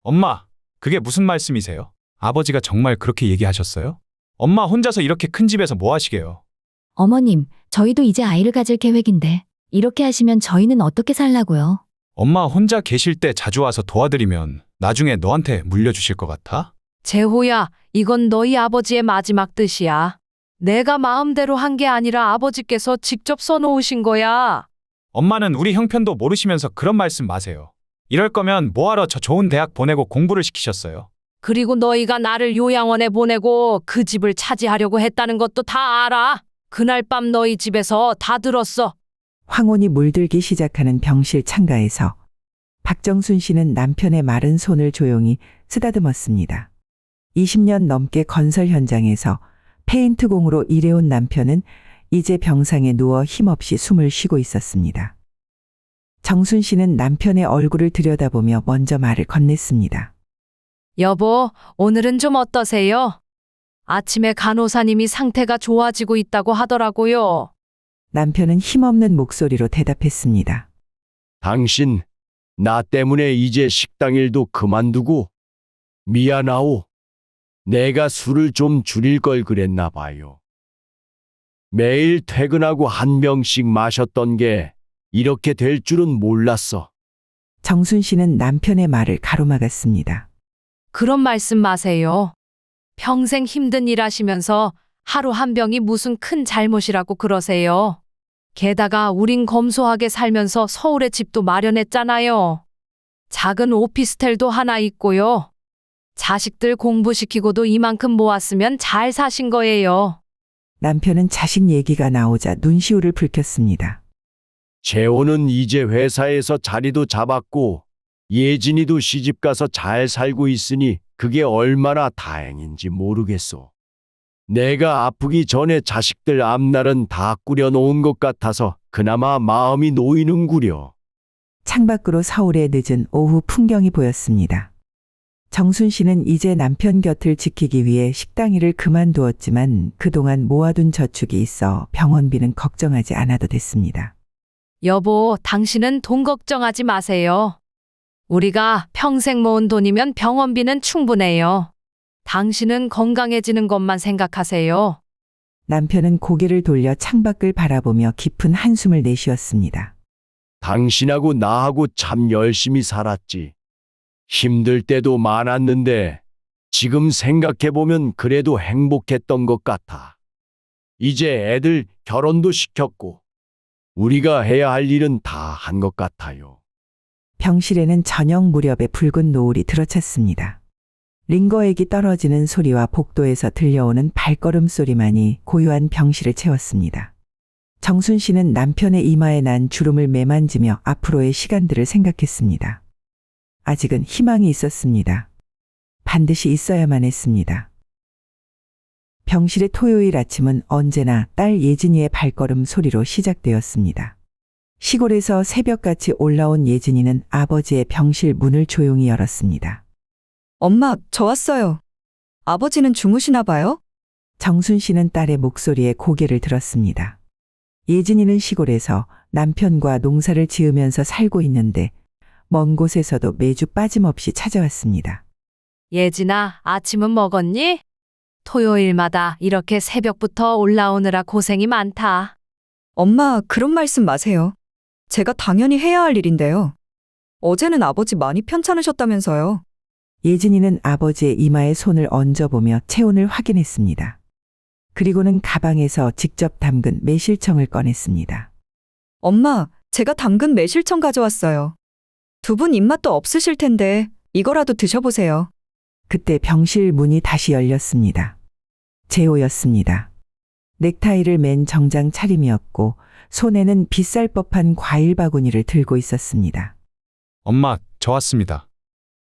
엄마, 그게 무슨 말씀이세요? 아버지가 정말 그렇게 얘기하셨어요? 엄마 혼자서 이렇게 큰 집에서 뭐 하시게요? 어머님, 저희도 이제 아이를 가질 계획인데 이렇게 하시면 저희는 어떻게 살라고요? 엄마 혼자 계실 때 자주 와서 도와드리면 나중에 너한테 물려주실 것 같아? 재호야, 이건 너희 아버지의 마지막 뜻이야. 내가 마음대로 한 게 아니라 아버지께서 직접 써놓으신 거야. 엄마는 우리 형편도 모르시면서 그런 말씀 마세요. 이럴 거면 뭐하러 저 좋은 대학 보내고 공부를 시키셨어요? 그리고 너희가 나를 요양원에 보내고 그 집을 차지하려고 했다는 것도 다 알아. 그날 밤 너희 집에서 다 들었어. 황혼이 물들기 시작하는 병실 창가에서 박정순 씨는 남편의 마른 손을 조용히 쓰다듬었습니다. 20년 넘게 건설 현장에서 페인트공으로 일해온 남편은 이제 병상에 누워 힘없이 숨을 쉬고 있었습니다. 정순 씨는 남편의 얼굴을 들여다보며 먼저 말을 건넸습니다. 여보, 오늘은 좀 어떠세요? 아침에 간호사님이 상태가 좋아지고 있다고 하더라고요. 남편은 힘없는 목소리로 대답했습니다. 당신, 나 때문에 이제 식당 일도 그만두고 미안하오. 내가 술을 좀 줄일 걸 그랬나 봐요. 매일 퇴근하고 한 병씩 마셨던 게 이렇게 될 줄은 몰랐어. 정순 씨는 남편의 말을 가로막았습니다. 그런 말씀 마세요. 평생 힘든 일 하시면서 하루 한 병이 무슨 큰 잘못이라고 그러세요. 게다가 우린 검소하게 살면서 서울에 집도 마련했잖아요. 작은 오피스텔도 하나 있고요. 자식들 공부시키고도 이만큼 모았으면 잘 사신 거예요. 남편은 자식 얘기가 나오자 눈시울을 붉혔습니다. 재호는 이제 회사에서 자리도 잡았고 예진이도 시집가서 잘 살고 있으니 그게 얼마나 다행인지 모르겠소. 내가 아프기 전에 자식들 앞날은 다 꾸려놓은 것 같아서 그나마 마음이 놓이는구려. 창밖으로 서울의 늦은 오후 풍경이 보였습니다. 정순 씨는 이제 남편 곁을 지키기 위해 식당 일을 그만두었지만 그동안 모아둔 저축이 있어 병원비는 걱정하지 않아도 됐습니다. 여보, 당신은 돈 걱정하지 마세요. 우리가 평생 모은 돈이면 병원비는 충분해요. 당신은 건강해지는 것만 생각하세요. 남편은 고개를 돌려 창밖을 바라보며 깊은 한숨을 내쉬었습니다. 당신하고 나하고 참 열심히 살았지. 힘들 때도 많았는데 지금 생각해보면 그래도 행복했던 것 같아. 이제 애들 결혼도 시켰고 우리가 해야 할 일은 다 한 것 같아요. 병실에는 저녁 무렵에 붉은 노을이 들어찼습니다. 링거액이 떨어지는 소리와 복도에서 들려오는 발걸음 소리만이 고요한 병실을 채웠습니다. 정순 씨는 남편의 이마에 난 주름을 매만지며 앞으로의 시간들을 생각했습니다. 아직은 희망이 있었습니다. 반드시 있어야만 했습니다. 병실의 토요일 아침은 언제나 딸 예진이의 발걸음 소리로 시작되었습니다. 시골에서 새벽같이 올라온 예진이는 아버지의 병실 문을 조용히 열었습니다. 엄마, 저 왔어요. 아버지는 주무시나 봐요? 정순 씨는 딸의 목소리에 고개를 들었습니다. 예진이는 시골에서 남편과 농사를 지으면서 살고 있는데 먼 곳에서도 매주 빠짐없이 찾아왔습니다. 예진아, 아침은 먹었니? 토요일마다 이렇게 새벽부터 올라오느라 고생이 많다. 엄마, 그런 말씀 마세요. 제가 당연히 해야 할 일인데요. 어제는 아버지 많이 편찮으셨다면서요. 예진이는 아버지의 이마에 손을 얹어보며 체온을 확인했습니다. 그리고는 가방에서 직접 담근 매실청을 꺼냈습니다. 엄마, 제가 담근 매실청 가져왔어요. 두 분 입맛도 없으실 텐데 이거라도 드셔보세요. 그때 병실 문이 다시 열렸습니다. 재호였습니다. 넥타이를 맨 정장 차림이었고 손에는 비쌀 법한 과일 바구니를 들고 있었습니다. 엄마, 저 왔습니다.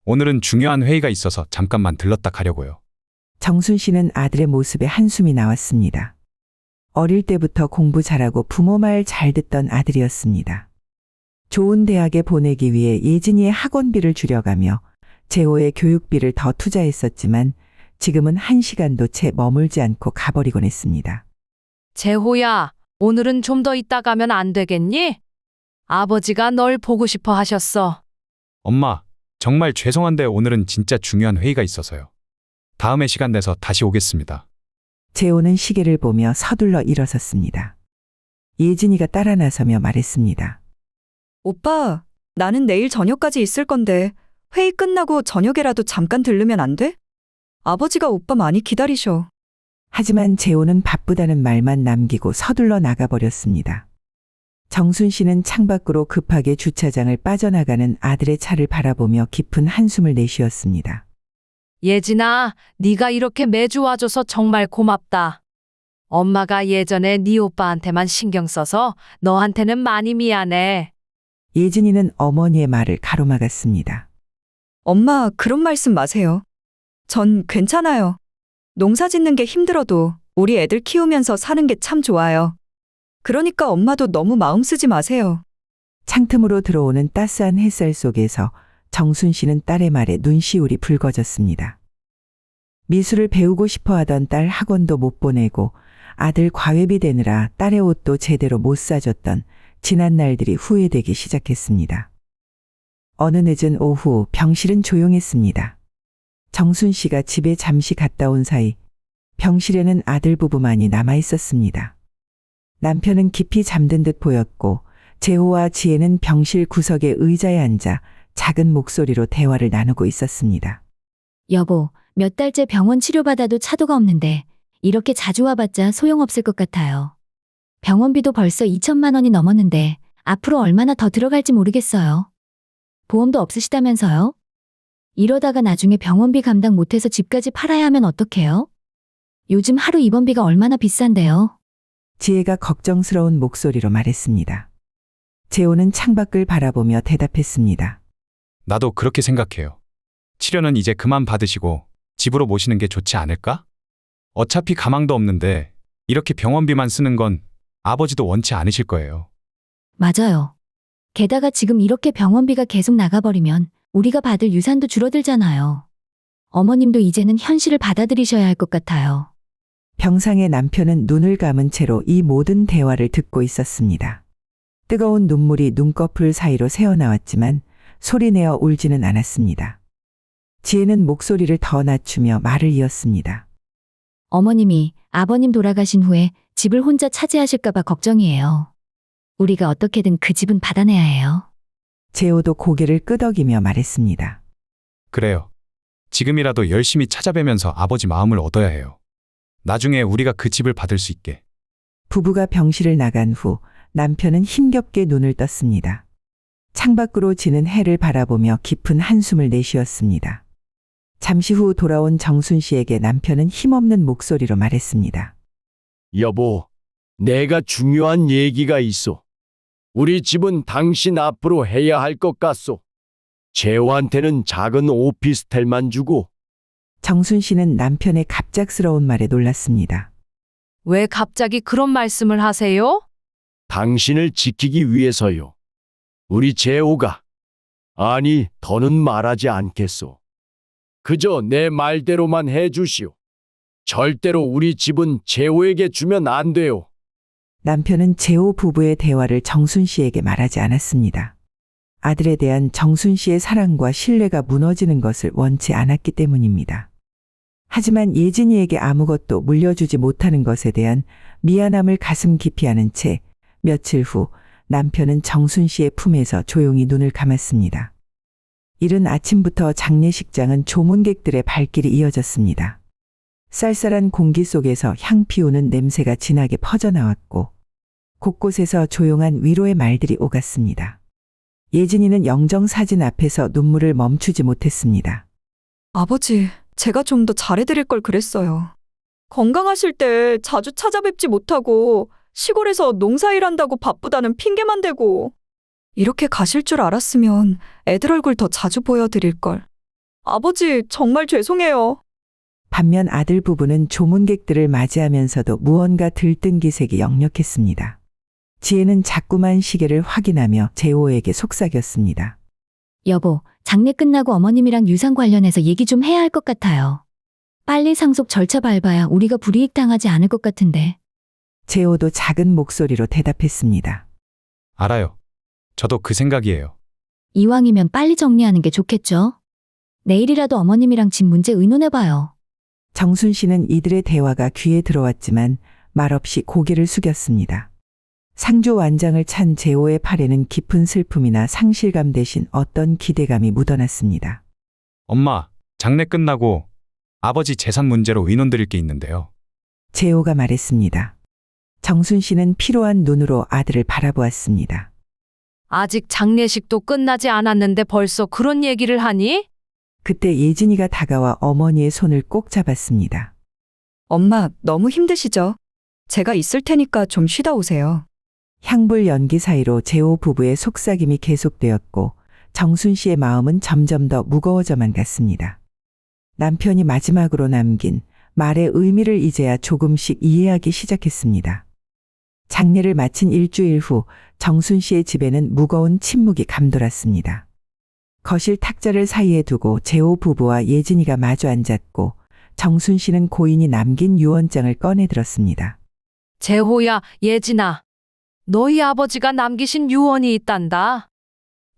오늘은 중요한 회의가 있어서 잠깐만 들렀다 가려고요. 정순 씨는 아들의 모습에 한숨이 나왔습니다. 어릴 때부터 공부 잘하고 부모 말 잘 듣던 아들이었습니다. 좋은 대학에 보내기 위해 예진이의 학원비를 줄여가며 재호의 교육비를 더 투자했었지만 지금은 한 시간도 채 머물지 않고 가버리곤 했습니다. 재호야, 오늘은 좀 더 있다 가면 안 되겠니? 아버지가 널 보고 싶어 하셨어. 엄마, 정말 죄송한데 오늘은 진짜 중요한 회의가 있어서요. 다음에 시간 내서 다시 오겠습니다. 재호는 시계를 보며 서둘러 일어섰습니다. 예진이가 따라 나서며 말했습니다. 오빠, 나는 내일 저녁까지 있을 건데 회의 끝나고 저녁에라도 잠깐 들르면 안 돼? 아버지가 오빠 많이 기다리셔. 하지만 재호는 바쁘다는 말만 남기고 서둘러 나가버렸습니다. 정순 씨는 창밖으로 급하게 주차장을 빠져나가는 아들의 차를 바라보며 깊은 한숨을 내쉬었습니다. 예진아, 네가 이렇게 매주 와줘서 정말 고맙다. 엄마가 예전에 네 오빠한테만 신경 써서 너한테는 많이 미안해. 예진이는 어머니의 말을 가로막았습니다. 엄마, 그런 말씀 마세요. 전 괜찮아요. 농사 짓는 게 힘들어도 우리 애들 키우면서 사는 게 참 좋아요. 그러니까 엄마도 너무 마음 쓰지 마세요. 창틈으로 들어오는 따스한 햇살 속에서 정순 씨는 딸의 말에 눈시울이 붉어졌습니다. 미술을 배우고 싶어 하던 딸 학원도 못 보내고 아들 과외비 대느라 딸의 옷도 제대로 못 사줬던 지난 날들이 후회되기 시작했습니다. 어느 늦은 오후 병실은 조용했습니다. 정순 씨가 집에 잠시 갔다 온 사이 병실에는 아들 부부만이 남아 있었습니다. 남편은 깊이 잠든 듯 보였고 재호와 지혜는 병실 구석의 의자에 앉아 작은 목소리로 대화를 나누고 있었습니다. 여보, 몇 달째 병원 치료받아도 차도가 없는데 이렇게 자주 와봤자 소용없을 것 같아요. 병원비도 벌써 2천만 원이 넘었는데 앞으로 얼마나 더 들어갈지 모르겠어요. 보험도 없으시다면서요? 이러다가 나중에 병원비 감당 못해서 집까지 팔아야 하면 어떡해요? 요즘 하루 입원비가 얼마나 비싼데요? 지혜가 걱정스러운 목소리로 말했습니다. 재호는 창밖을 바라보며 대답했습니다. 나도 그렇게 생각해요. 치료는 이제 그만 받으시고 집으로 모시는 게 좋지 않을까? 어차피 가망도 없는데 이렇게 병원비만 쓰는 건 아버지도 원치 않으실 거예요. 맞아요. 게다가 지금 이렇게 병원비가 계속 나가버리면 우리가 받을 유산도 줄어들잖아요. 어머님도 이제는 현실을 받아들이셔야 할 것 같아요. 병상의 남편은 눈을 감은 채로 이 모든 대화를 듣고 있었습니다. 뜨거운 눈물이 눈꺼풀 사이로 새어나왔지만 소리내어 울지는 않았습니다. 지혜는 목소리를 더 낮추며 말을 이었습니다. 어머님이 아버님 돌아가신 후에 집을 혼자 차지하실까봐 걱정이에요. 우리가 어떻게든 그 집은 받아내야 해요. 재호도 고개를 끄덕이며 말했습니다. 그래요. 지금이라도 열심히 찾아뵈면서 아버지 마음을 얻어야 해요. 나중에 우리가 그 집을 받을 수 있게. 부부가 병실을 나간 후 남편은 힘겹게 눈을 떴습니다. 창밖으로 지는 해를 바라보며 깊은 한숨을 내쉬었습니다. 잠시 후 돌아온 정순 씨에게 남편은 힘없는 목소리로 말했습니다. 여보, 내가 중요한 얘기가 있어. 우리 집은 당신 앞으로 해야 할 것 같소. 재호한테는 작은 오피스텔만 주고. 정순 씨는 남편의 갑작스러운 말에 놀랐습니다. 왜 갑자기 그런 말씀을 하세요? 당신을 지키기 위해서요. 우리 재호가. 아니, 더는 말하지 않겠소. 그저 내 말대로만 해주시오. 절대로 우리 집은 재호에게 주면 안 돼요. 남편은 재호 부부의 대화를 정순 씨에게 말하지 않았습니다. 아들에 대한 정순 씨의 사랑과 신뢰가 무너지는 것을 원치 않았기 때문입니다. 하지만 예진이에게 아무것도 물려주지 못하는 것에 대한 미안함을 가슴 깊이 안은 채 며칠 후 남편은 정순 씨의 품에서 조용히 눈을 감았습니다. 이른 아침부터 장례식장은 조문객들의 발길이 이어졌습니다. 쌀쌀한 공기 속에서 향 피우는 냄새가 진하게 퍼져나왔고 곳곳에서 조용한 위로의 말들이 오갔습니다. 예진이는 영정사진 앞에서 눈물을 멈추지 못했습니다. 아버지, 제가 좀 더 잘해드릴 걸 그랬어요. 건강하실 때 자주 찾아뵙지 못하고 시골에서 농사일한다고 바쁘다는 핑계만 대고 이렇게 가실 줄 알았으면 애들 얼굴 더 자주 보여드릴 걸. 아버지, 정말 죄송해요. 반면 아들 부부는 조문객들을 맞이하면서도 무언가 들뜬 기색이 역력했습니다. 지혜는 자꾸만 시계를 확인하며 재호에게 속삭였습니다. 여보, 장례 끝나고 어머님이랑 유산 관련해서 얘기 좀 해야 할 것 같아요. 빨리 상속 절차 밟아야 우리가 불이익 당하지 않을 것 같은데. 재호도 작은 목소리로 대답했습니다. 알아요. 저도 그 생각이에요. 이왕이면 빨리 정리하는 게 좋겠죠? 내일이라도 어머님이랑 집 문제 의논해봐요. 정순 씨는 이들의 대화가 귀에 들어왔지만 말없이 고개를 숙였습니다. 상조 완장을 찬 재호의 팔에는 깊은 슬픔이나 상실감 대신 어떤 기대감이 묻어났습니다. 엄마, 장례 끝나고 아버지 재산 문제로 의논 드릴 게 있는데요. 재호가 말했습니다. 정순 씨는 피로한 눈으로 아들을 바라보았습니다. 아직 장례식도 끝나지 않았는데 벌써 그런 얘기를 하니? 그때 예진이가 다가와 어머니의 손을 꼭 잡았습니다. 엄마, 너무 힘드시죠? 제가 있을 테니까 좀 쉬다 오세요. 향불 연기 사이로 재호 부부의 속삭임이 계속되었고 정순 씨의 마음은 점점 더 무거워져만 갔습니다. 남편이 마지막으로 남긴 말의 의미를 이제야 조금씩 이해하기 시작했습니다. 장례를 마친 일주일 후 정순 씨의 집에는 무거운 침묵이 감돌았습니다. 거실 탁자를 사이에 두고 재호 부부와 예진이가 마주 앉았고 정순 씨는 고인이 남긴 유언장을 꺼내 들었습니다. 재호야, 예진아. 너희 아버지가 남기신 유언이 있단다.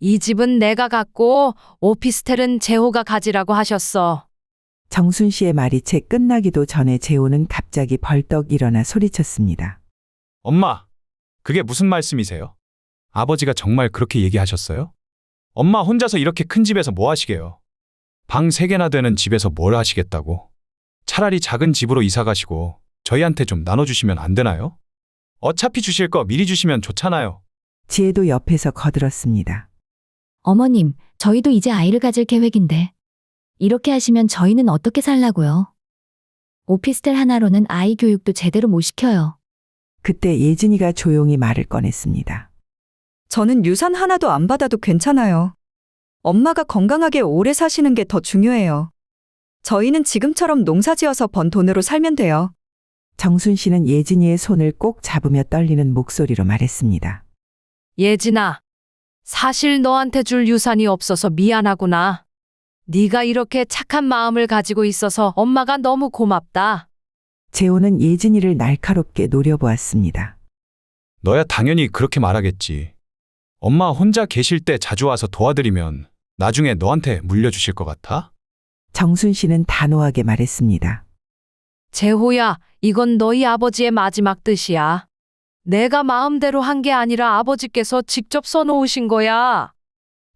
이 집은 내가 갖고 오피스텔은 재호가 가지라고 하셨어. 정순 씨의 말이 채 끝나기도 전에 재호는 갑자기 벌떡 일어나 소리쳤습니다. 엄마, 그게 무슨 말씀이세요? 아버지가 정말 그렇게 얘기하셨어요? 엄마 혼자서 이렇게 큰 집에서 뭐 하시게요? 방 3개나 되는 집에서 뭘 하시겠다고? 차라리 작은 집으로 이사 가시고 저희한테 좀 나눠주시면 안 되나요? 어차피 주실 거 미리 주시면 좋잖아요. 지혜도 옆에서 거들었습니다. 어머님, 저희도 이제 아이를 가질 계획인데. 이렇게 하시면 저희는 어떻게 살라고요? 오피스텔 하나로는 아이 교육도 제대로 못 시켜요. 그때 예진이가 조용히 말을 꺼냈습니다. 저는 유산 하나도 안 받아도 괜찮아요. 엄마가 건강하게 오래 사시는 게 더 중요해요. 저희는 지금처럼 농사 지어서 번 돈으로 살면 돼요. 정순 씨는 예진이의 손을 꼭 잡으며 떨리는 목소리로 말했습니다. 예진아, 사실 너한테 줄 유산이 없어서 미안하구나. 네가 이렇게 착한 마음을 가지고 있어서 엄마가 너무 고맙다. 재호는 예진이를 날카롭게 노려보았습니다. 너야 당연히 그렇게 말하겠지. 엄마 혼자 계실 때 자주 와서 도와드리면 나중에 너한테 물려주실 것 같아? 정순 씨는 단호하게 말했습니다. 재호야, 이건 너희 아버지의 마지막 뜻이야. 내가 마음대로 한 게 아니라 아버지께서 직접 써놓으신 거야.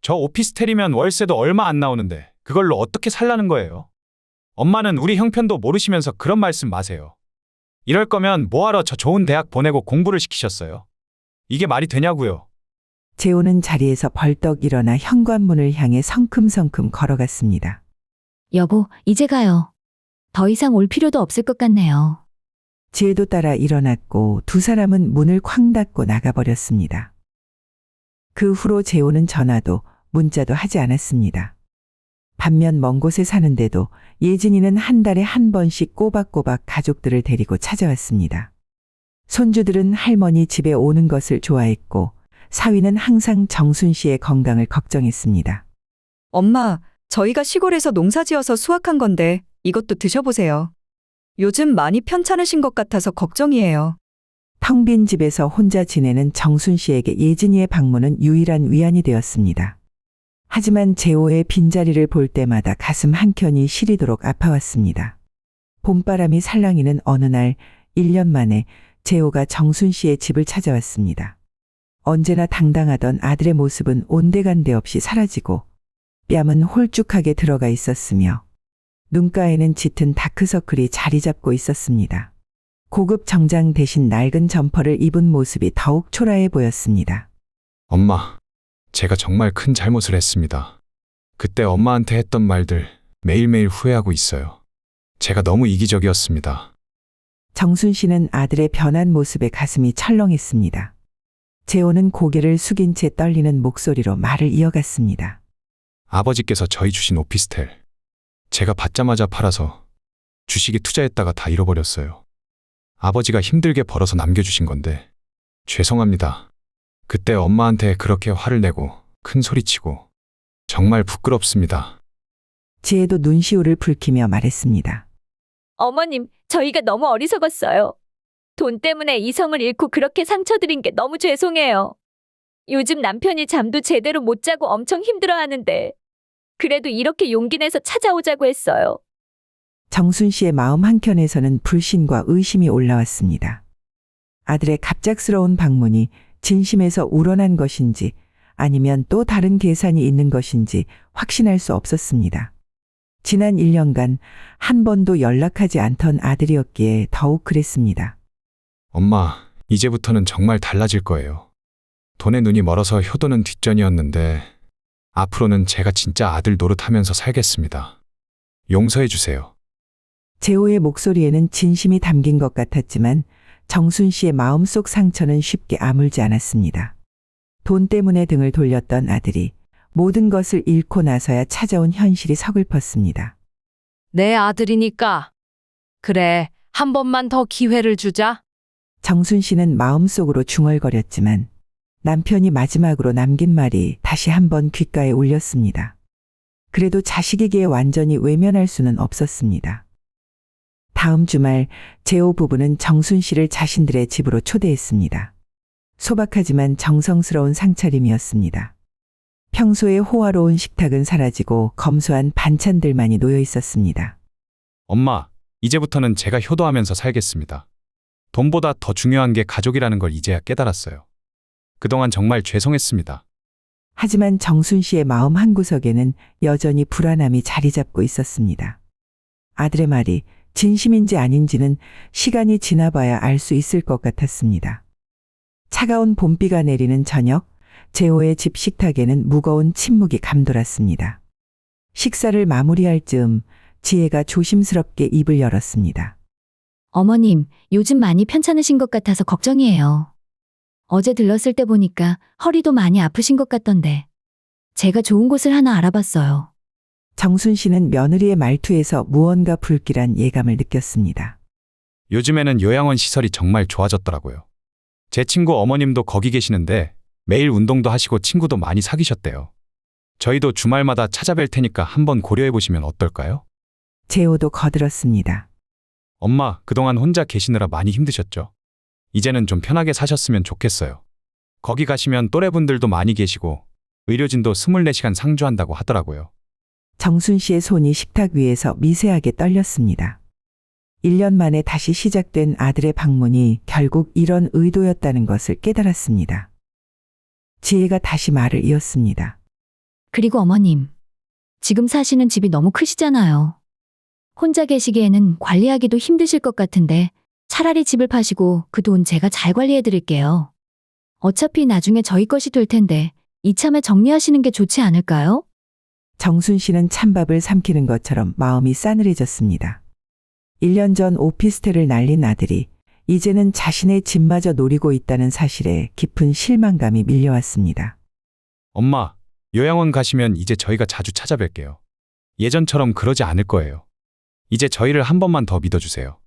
저 오피스텔이면 월세도 얼마 안 나오는데 그걸로 어떻게 살라는 거예요? 엄마는 우리 형편도 모르시면서 그런 말씀 마세요. 이럴 거면 뭐하러 저 좋은 대학 보내고 공부를 시키셨어요? 이게 말이 되냐고요? 재호는 자리에서 벌떡 일어나 현관문을 향해 성큼성큼 걸어갔습니다. 여보, 이제 가요. 더 이상 올 필요도 없을 것 같네요. 지혜도 따라 일어났고 두 사람은 문을 쾅 닫고 나가버렸습니다. 그 후로 재호는 전화도 문자도 하지 않았습니다. 반면 먼 곳에 사는데도 예진이는 한 달에 한 번씩 꼬박꼬박 가족들을 데리고 찾아왔습니다. 손주들은 할머니 집에 오는 것을 좋아했고 사위는 항상 정순 씨의 건강을 걱정했습니다. 엄마, 저희가 시골에서 농사 지어서 수확한 건데 이것도 드셔보세요. 요즘 많이 편찮으신 것 같아서 걱정이에요. 텅 빈 집에서 혼자 지내는 정순 씨에게 예진이의 방문은 유일한 위안이 되었습니다. 하지만 재호의 빈자리를 볼 때마다 가슴 한켠이 시리도록 아파왔습니다. 봄바람이 살랑이는 어느 날 1년 만에 재호가 정순 씨의 집을 찾아왔습니다. 언제나 당당하던 아들의 모습은 온데간데 없이 사라지고 뺨은 홀쭉하게 들어가 있었으며 눈가에는 짙은 다크서클이 자리 잡고 있었습니다. 고급 정장 대신 낡은 점퍼를 입은 모습이 더욱 초라해 보였습니다. 엄마, 제가 정말 큰 잘못을 했습니다. 그때 엄마한테 했던 말들 매일매일 후회하고 있어요. 제가 너무 이기적이었습니다. 정순 씨는 아들의 변한 모습에 가슴이 철렁했습니다. 재호는 고개를 숙인 채 떨리는 목소리로 말을 이어갔습니다. 아버지께서 저희 주신 오피스텔 제가 받자마자 팔아서 주식에 투자했다가 다 잃어버렸어요. 아버지가 힘들게 벌어서 남겨주신 건데 죄송합니다. 그때 엄마한테 그렇게 화를 내고 큰 소리치고 정말 부끄럽습니다. 지혜도 눈시울을 붉히며 말했습니다. 어머님, 저희가 너무 어리석었어요. 돈 때문에 이성을 잃고 그렇게 상처드린 게 너무 죄송해요. 요즘 남편이 잠도 제대로 못 자고 엄청 힘들어하는데 그래도 이렇게 용기 내서 찾아오자고 했어요. 정순 씨의 마음 한켠에서는 불신과 의심이 올라왔습니다. 아들의 갑작스러운 방문이 진심에서 우러난 것인지 아니면 또 다른 계산이 있는 것인지 확신할 수 없었습니다. 지난 1년간 한 번도 연락하지 않던 아들이었기에 더욱 그랬습니다. 엄마, 이제부터는 정말 달라질 거예요. 돈에 눈이 멀어서 효도는 뒷전이었는데 앞으로는 제가 진짜 아들 노릇하면서 살겠습니다. 용서해 주세요. 재호의 목소리에는 진심이 담긴 것 같았지만 정순 씨의 마음속 상처는 쉽게 아물지 않았습니다. 돈 때문에 등을 돌렸던 아들이 모든 것을 잃고 나서야 찾아온 현실이 서글펐습니다. 내 아들이니까. 그래, 한 번만 더 기회를 주자. 정순 씨는 마음속으로 중얼거렸지만 남편이 마지막으로 남긴 말이 다시 한번 귓가에 울렸습니다. 그래도 자식에게 완전히 외면할 수는 없었습니다. 다음 주말 재호 부부는 정순 씨를 자신들의 집으로 초대했습니다. 소박하지만 정성스러운 상차림이었습니다. 평소의 호화로운 식탁은 사라지고 검소한 반찬들만이 놓여 있었습니다. 엄마, 이제부터는 제가 효도하면서 살겠습니다. 돈보다 더 중요한 게 가족이라는 걸 이제야 깨달았어요. 그동안 정말 죄송했습니다. 하지만 정순 씨의 마음 한구석에는 여전히 불안함이 자리 잡고 있었습니다. 아들의 말이 진심인지 아닌지는 시간이 지나봐야 알 수 있을 것 같았습니다. 차가운 봄비가 내리는 저녁, 재호의 집 식탁에는 무거운 침묵이 감돌았습니다. 식사를 마무리할 즈음 지혜가 조심스럽게 입을 열었습니다. 어머님, 요즘 많이 편찮으신 것 같아서 걱정이에요. 어제 들렀을 때 보니까 허리도 많이 아프신 것 같던데. 제가 좋은 곳을 하나 알아봤어요. 정순 씨는 며느리의 말투에서 무언가 불길한 예감을 느꼈습니다. 요즘에는 요양원 시설이 정말 좋아졌더라고요. 제 친구 어머님도 거기 계시는데 매일 운동도 하시고 친구도 많이 사귀셨대요. 저희도 주말마다 찾아뵐 테니까 한번 고려해 보시면 어떨까요? 재호도 거들었습니다. 엄마, 그동안 혼자 계시느라 많이 힘드셨죠? 이제는 좀 편하게 사셨으면 좋겠어요. 거기 가시면 또래분들도 많이 계시고 의료진도 24시간 상주한다고 하더라고요. 정순 씨의 손이 식탁 위에서 미세하게 떨렸습니다. 1년 만에 다시 시작된 아들의 방문이 결국 이런 의도였다는 것을 깨달았습니다. 지혜가 다시 말을 이었습니다. 그리고 어머님, 지금 사시는 집이 너무 크시잖아요. 혼자 계시기에는 관리하기도 힘드실 것 같은데 차라리 집을 파시고 그 돈 제가 잘 관리해 드릴게요. 어차피 나중에 저희 것이 될 텐데 이참에 정리하시는 게 좋지 않을까요? 정순 씨는 찬밥을 삼키는 것처럼 마음이 싸늘해졌습니다. 1년 전 오피스텔을 날린 아들이 이제는 자신의 집마저 노리고 있다는 사실에 깊은 실망감이 밀려왔습니다. 엄마, 요양원 가시면 이제 저희가 자주 찾아뵐게요. 예전처럼 그러지 않을 거예요. 이제 저희를 한 번만 더 믿어주세요.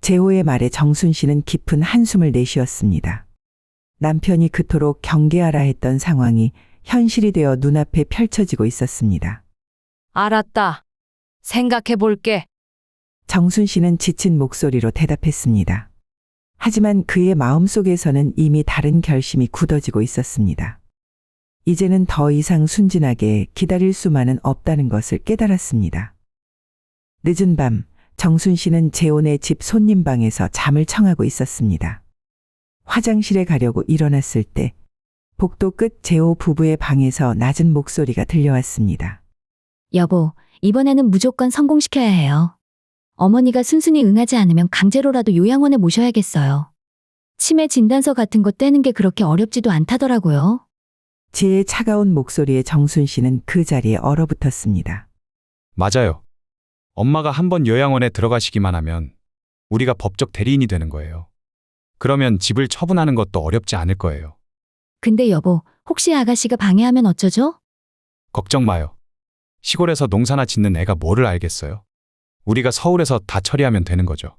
재호의 말에 정순 씨는 깊은 한숨을 내쉬었습니다. 남편이 그토록 경계하라 했던 상황이 현실이 되어 눈앞에 펼쳐지고 있었습니다. 알았다. 생각해 볼게. 정순 씨는 지친 목소리로 대답했습니다. 하지만 그의 마음속에서는 이미 다른 결심이 굳어지고 있었습니다. 이제는 더 이상 순진하게 기다릴 수만은 없다는 것을 깨달았습니다. 늦은 밤, 정순 씨는 재혼의 집 손님방에서 잠을 청하고 있었습니다. 화장실에 가려고 일어났을 때 복도 끝 재호 부부의 방에서 낮은 목소리가 들려왔습니다. 여보, 이번에는 무조건 성공시켜야 해요. 어머니가 순순히 응하지 않으면 강제로라도 요양원에 모셔야겠어요. 치매 진단서 같은 거 떼는 게 그렇게 어렵지도 않다더라고요. 지혜의 차가운 목소리에 정순 씨는 그 자리에 얼어붙었습니다. 맞아요. 엄마가 한번 요양원에 들어가시기만 하면 우리가 법적 대리인이 되는 거예요. 그러면 집을 처분하는 것도 어렵지 않을 거예요. 근데 여보, 혹시 아가씨가 방해하면 어쩌죠? 걱정 마요. 시골에서 농사나 짓는 애가 뭐를 알겠어요? 우리가 서울에서 다 처리하면 되는 거죠.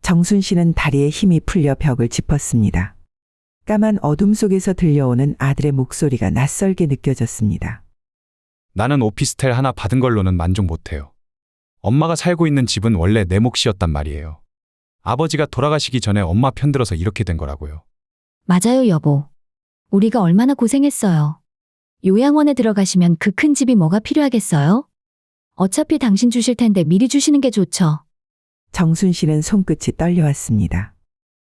정순 씨는 다리에 힘이 풀려 벽을 짚었습니다. 까만 어둠 속에서 들려오는 아들의 목소리가 낯설게 느껴졌습니다. 나는 오피스텔 하나 받은 걸로는 만족 못해요. 엄마가 살고 있는 집은 원래 내 몫이었단 말이에요. 아버지가 돌아가시기 전에 엄마 편들어서 이렇게 된 거라고요. 맞아요, 여보. 우리가 얼마나 고생했어요. 요양원에 들어가시면 그 큰 집이 뭐가 필요하겠어요? 어차피 당신 주실 텐데 미리 주시는 게 좋죠. 정순 씨는 손끝이 떨려왔습니다.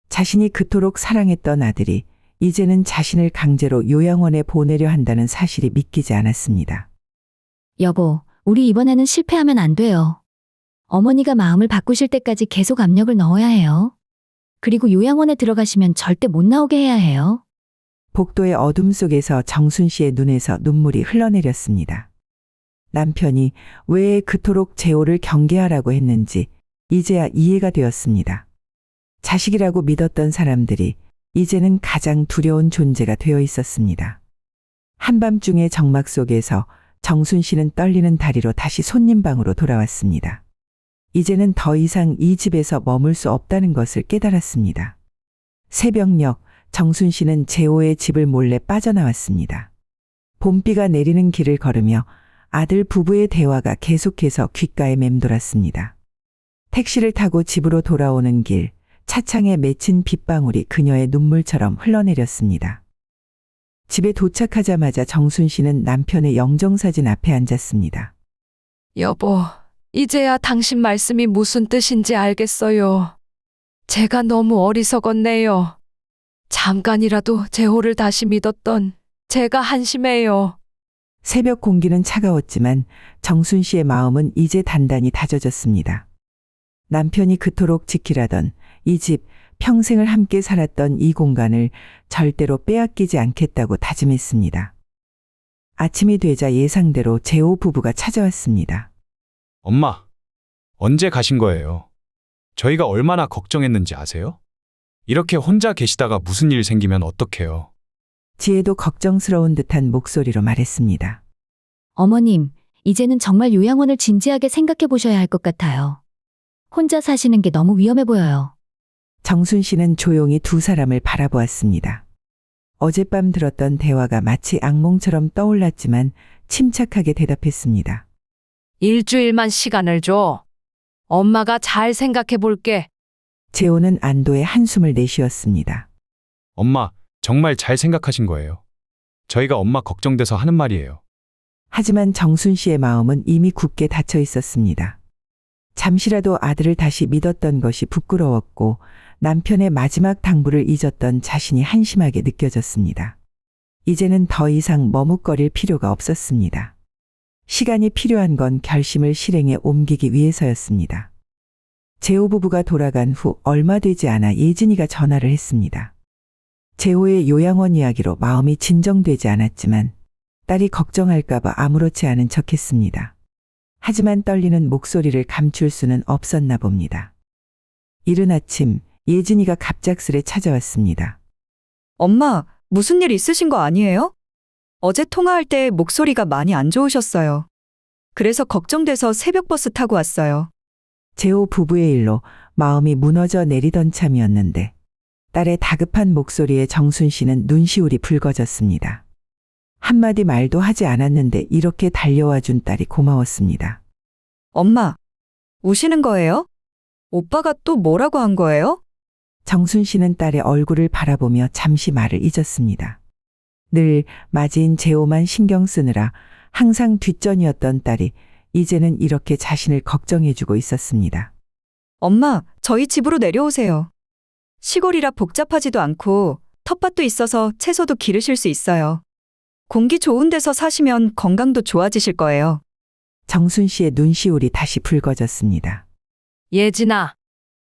자신이 그토록 사랑했던 아들이 이제는 자신을 강제로 요양원에 보내려 한다는 사실이 믿기지 않았습니다. 여보, 우리 이번에는 실패하면 안 돼요. 어머니가 마음을 바꾸실 때까지 계속 압력을 넣어야 해요. 그리고 요양원에 들어가시면 절대 못 나오게 해야 해요. 복도의 어둠 속에서 정순 씨의 눈에서 눈물이 흘러내렸습니다. 남편이 왜 그토록 재호를 경계하라고 했는지 이제야 이해가 되었습니다. 자식이라고 믿었던 사람들이 이제는 가장 두려운 존재가 되어 있었습니다. 한밤중의 정막 속에서 정순 씨는 떨리는 다리로 다시 손님 방으로 돌아왔습니다. 이제는 더 이상 이 집에서 머물 수 없다는 것을 깨달았습니다. 새벽녘 정순 씨는 재호의 집을 몰래 빠져나왔습니다. 봄비가 내리는 길을 걸으며 아들 부부의 대화가 계속해서 귓가에 맴돌았습니다. 택시를 타고 집으로 돌아오는 길, 차창에 맺힌 빗방울이 그녀의 눈물처럼 흘러내렸습니다. 집에 도착하자마자 정순 씨는 남편의 영정사진 앞에 앉았습니다. 여보, 이제야 당신 말씀이 무슨 뜻인지 알겠어요. 제가 너무 어리석었네요. 잠깐이라도 재호를 다시 믿었던 제가 한심해요. 새벽 공기는 차가웠지만 정순 씨의 마음은 이제 단단히 다져졌습니다. 남편이 그토록 지키라던 이 집, 평생을 함께 살았던 이 공간을 절대로 빼앗기지 않겠다고 다짐했습니다. 아침이 되자 예상대로 재호 부부가 찾아왔습니다. 엄마, 언제 가신 거예요? 저희가 얼마나 걱정했는지 아세요? 이렇게 혼자 계시다가 무슨 일 생기면 어떡해요? 지혜도 걱정스러운 듯한 목소리로 말했습니다. 어머님, 이제는 정말 요양원을 진지하게 생각해 보셔야 할 것 같아요. 혼자 사시는 게 너무 위험해 보여요. 정순 씨는 조용히 두 사람을 바라보았습니다. 어젯밤 들었던 대화가 마치 악몽처럼 떠올랐지만 침착하게 대답했습니다. 일주일만 시간을 줘. 엄마가 잘 생각해 볼게. 재호는 안도의 한숨을 내쉬었습니다. 엄마, 정말 잘 생각하신 거예요. 저희가 엄마 걱정돼서 하는 말이에요. 하지만 정순 씨의 마음은 이미 굳게 닫혀 있었습니다. 잠시라도 아들을 다시 믿었던 것이 부끄러웠고 남편의 마지막 당부를 잊었던 자신이 한심하게 느껴졌습니다. 이제는 더 이상 머뭇거릴 필요가 없었습니다. 시간이 필요한 건 결심을 실행에 옮기기 위해서였습니다. 재호 부부가 돌아간 후 얼마 되지 않아 예진이가 전화를 했습니다. 재호의 요양원 이야기로 마음이 진정되지 않았지만 딸이 걱정할까봐 아무렇지 않은 척했습니다. 하지만 떨리는 목소리를 감출 수는 없었나 봅니다. 이른 아침 예진이가 갑작스레 찾아왔습니다. 엄마, 무슨 일 있으신 거 아니에요? 어제 통화할 때 목소리가 많이 안 좋으셨어요. 그래서 걱정돼서 새벽 버스 타고 왔어요. 재호 부부의 일로 마음이 무너져 내리던 참이었는데 딸의 다급한 목소리에 정순 씨는 눈시울이 붉어졌습니다. 한마디 말도 하지 않았는데 이렇게 달려와 준 딸이 고마웠습니다. 엄마, 우시는 거예요? 오빠가 또 뭐라고 한 거예요? 정순 씨는 딸의 얼굴을 바라보며 잠시 말을 잊었습니다. 늘 맞이인 재호만 신경 쓰느라 항상 뒷전이었던 딸이 이제는 이렇게 자신을 걱정해주고 있었습니다. 엄마, 저희 집으로 내려오세요. 시골이라 복잡하지도 않고 텃밭도 있어서 채소도 기르실 수 있어요. 공기 좋은 데서 사시면 건강도 좋아지실 거예요. 정순 씨의 눈시울이 다시 붉어졌습니다. 예진아,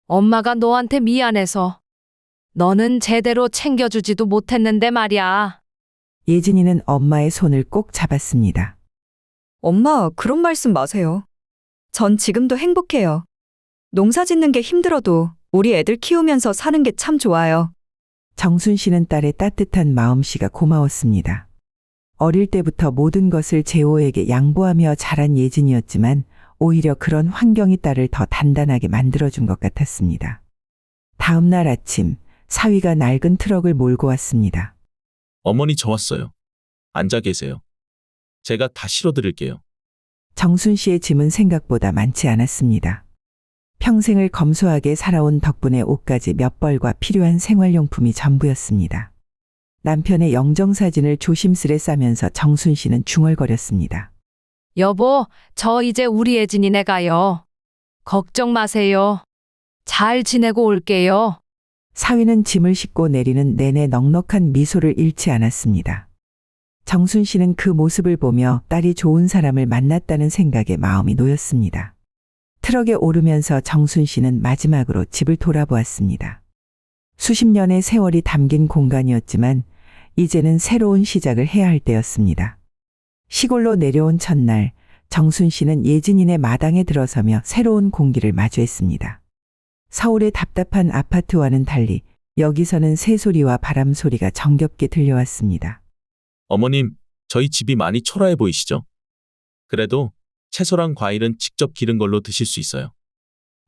엄마가 너한테 미안해서. 너는 제대로 챙겨주지도 못했는데 말이야. 예진이는 엄마의 손을 꼭 잡았습니다. 엄마, 그런 말씀 마세요. 전 지금도 행복해요. 농사 짓는 게 힘들어도 우리 애들 키우면서 사는 게 참 좋아요. 정순 씨는 딸의 따뜻한 마음씨가 고마웠습니다. 어릴 때부터 모든 것을 재호에게 양보하며 자란 예진이었지만 오히려 그런 환경이 딸을 더 단단하게 만들어준 것 같았습니다. 다음 날 아침 사위가 낡은 트럭을 몰고 왔습니다. 어머니 저 왔어요. 앉아 계세요. 제가 다 실어드릴게요. 정순 씨의 짐은 생각보다 많지 않았습니다. 평생을 검소하게 살아온 덕분에 옷까지 몇 벌과 필요한 생활용품이 전부였습니다. 남편의 영정사진을 조심스레 싸면서 정순 씨는 중얼거렸습니다. 여보, 저 이제 우리 예진이네 가요. 걱정 마세요. 잘 지내고 올게요. 사위는 짐을 싣고 내리는 내내 넉넉한 미소를 잃지 않았습니다. 정순 씨는 그 모습을 보며 딸이 좋은 사람을 만났다는 생각에 마음이 놓였습니다. 트럭에 오르면서 정순 씨는 마지막으로 집을 돌아보았습니다. 수십 년의 세월이 담긴 공간이었지만 이제는 새로운 시작을 해야 할 때였습니다. 시골로 내려온 첫날 정순 씨는 예진이네 마당에 들어서며 새로운 공기를 마주했습니다. 서울의 답답한 아파트와는 달리 여기서는 새소리와 바람 소리가 정겹게 들려왔습니다. 어머님, 저희 집이 많이 초라해 보이시죠? 그래도 채소랑 과일은 직접 기른 걸로 드실 수 있어요.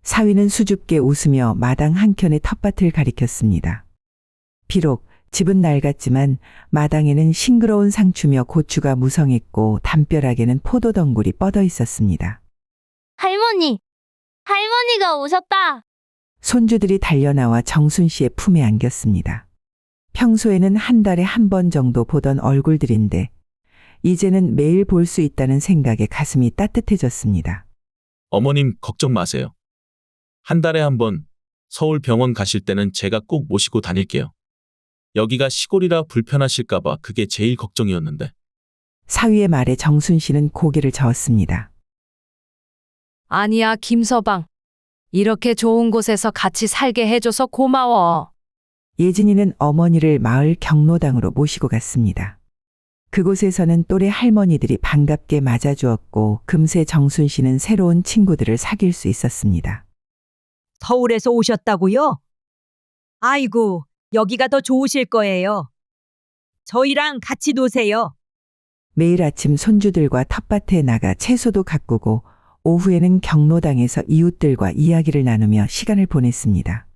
사위는 수줍게 웃으며 마당 한켠의 텃밭을 가리켰습니다. 비록 집은 낡았지만 마당에는 싱그러운 상추며 고추가 무성했고 담벼락에는 포도덩굴이 뻗어 있었습니다. 할머니가 오셨다. 손주들이 달려나와 정순 씨의 품에 안겼습니다. 평소에는 한 달에 한 번 정도 보던 얼굴들인데 이제는 매일 볼 수 있다는 생각에 가슴이 따뜻해졌습니다. 어머님, 걱정 마세요. 한 달에 한 번 서울 병원 가실 때는 제가 꼭 모시고 다닐게요. 여기가 시골이라 불편하실까봐 그게 제일 걱정이었는데. 사위의 말에 정순 씨는 고개를 저었습니다. 아니야, 김서방. 이렇게 좋은 곳에서 같이 살게 해줘서 고마워. 예진이는 어머니를 마을 경로당으로 모시고 갔습니다. 그곳에서는 또래 할머니들이 반갑게 맞아주었고 금세 정순 씨는 새로운 친구들을 사귈 수 있었습니다. 서울에서 오셨다고요? 아이고, 여기가 더 좋으실 거예요. 저희랑 같이 노세요. 매일 아침 손주들과 텃밭에 나가 채소도 가꾸고 오후에는 경로당에서 이웃들과 이야기를 나누며 시간을 보냈습니다.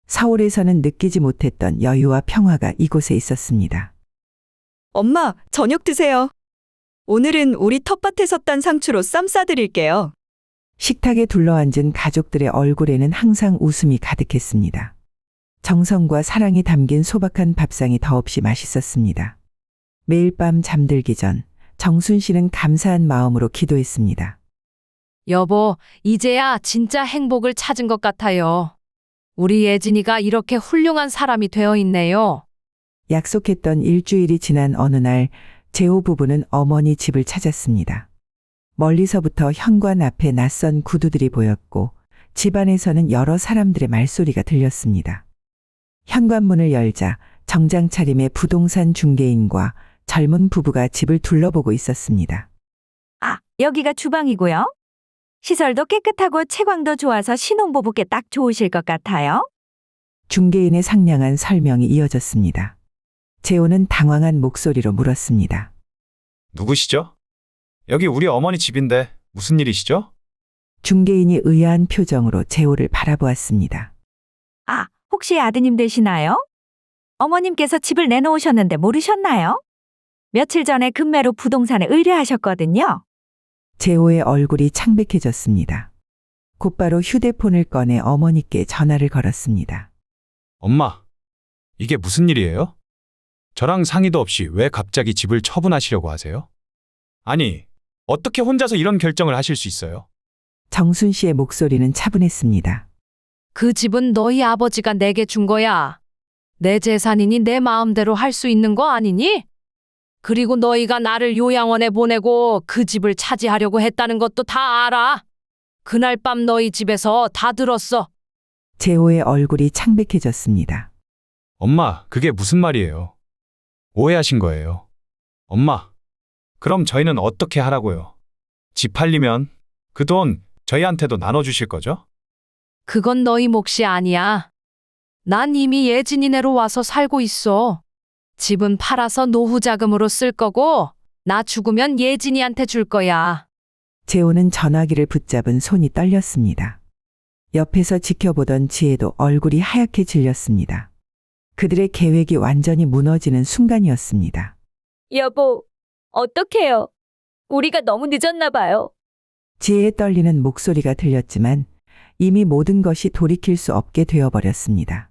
서울에서는 느끼지 못했던 여유와 평화가 이곳에 있었습니다. 엄마, 저녁 드세요. 오늘은 우리 텃밭에서 딴 상추로 쌈 싸드릴게요. 식탁에 둘러앉은 가족들의 얼굴에는 항상 웃음이 가득했습니다. 정성과 사랑이 담긴 소박한 밥상이 더없이 맛있었습니다. 매일 밤 잠들기 전 정순 씨는 감사한 마음으로 기도했습니다. 여보, 이제야 진짜 행복을 찾은 것 같아요. 우리 예진이가 이렇게 훌륭한 사람이 되어 있네요. 약속했던 일주일이 지난 어느 날 재호 부부는 어머니 집을 찾았습니다. 멀리서부터 현관 앞에 낯선 구두들이 보였고 집안에서는 여러 사람들의 말소리가 들렸습니다. 현관문을 열자 정장 차림의 부동산 중개인과 젊은 부부가 집을 둘러보고 있었습니다. 아, 여기가 주방이고요. 시설도 깨끗하고 채광도 좋아서 신혼부부께 딱 좋으실 것 같아요. 중개인의 상냥한 설명이 이어졌습니다. 재호는 당황한 목소리로 물었습니다. 누구시죠? 여기 우리 어머니 집인데 무슨 일이시죠? 중개인이 의아한 표정으로 재호를 바라보았습니다. 아, 혹시 아드님 되시나요? 어머님께서 집을 내놓으셨는데 모르셨나요? 며칠 전에 금매로 부동산에 의뢰하셨거든요. 재호의 얼굴이 창백해졌습니다. 곧바로 휴대폰을 꺼내 어머니께 전화를 걸었습니다. 엄마, 이게 무슨 일이에요? 저랑 상의도 없이 왜 갑자기 집을 처분하시려고 하세요? 아니, 어떻게 혼자서 이런 결정을 하실 수 있어요? 정순 씨의 목소리는 차분했습니다. 그 집은 너희 아버지가 내게 준 거야. 내 재산이니 내 마음대로 할 수 있는 거 아니니? 그리고 너희가 나를 요양원에 보내고 그 집을 차지하려고 했다는 것도 다 알아. 그날 밤 너희 집에서 다 들었어. 재호의 얼굴이 창백해졌습니다. 엄마, 그게 무슨 말이에요? 오해하신 거예요. 엄마, 그럼 저희는 어떻게 하라고요? 집 팔리면 그 돈 저희한테도 나눠주실 거죠? 그건 너희 몫이 아니야. 난 이미 예진이네로 와서 살고 있어. 집은 팔아서 노후 자금으로 쓸 거고 나 죽으면 예진이한테 줄 거야. 재호는 전화기를 붙잡은 손이 떨렸습니다. 옆에서 지켜보던 지혜도 얼굴이 하얗게 질렸습니다. 그들의 계획이 완전히 무너지는 순간이었습니다. 여보, 어떡해요? 우리가 너무 늦었나 봐요. 지혜의 떨리는 목소리가 들렸지만 이미 모든 것이 돌이킬 수 없게 되어버렸습니다.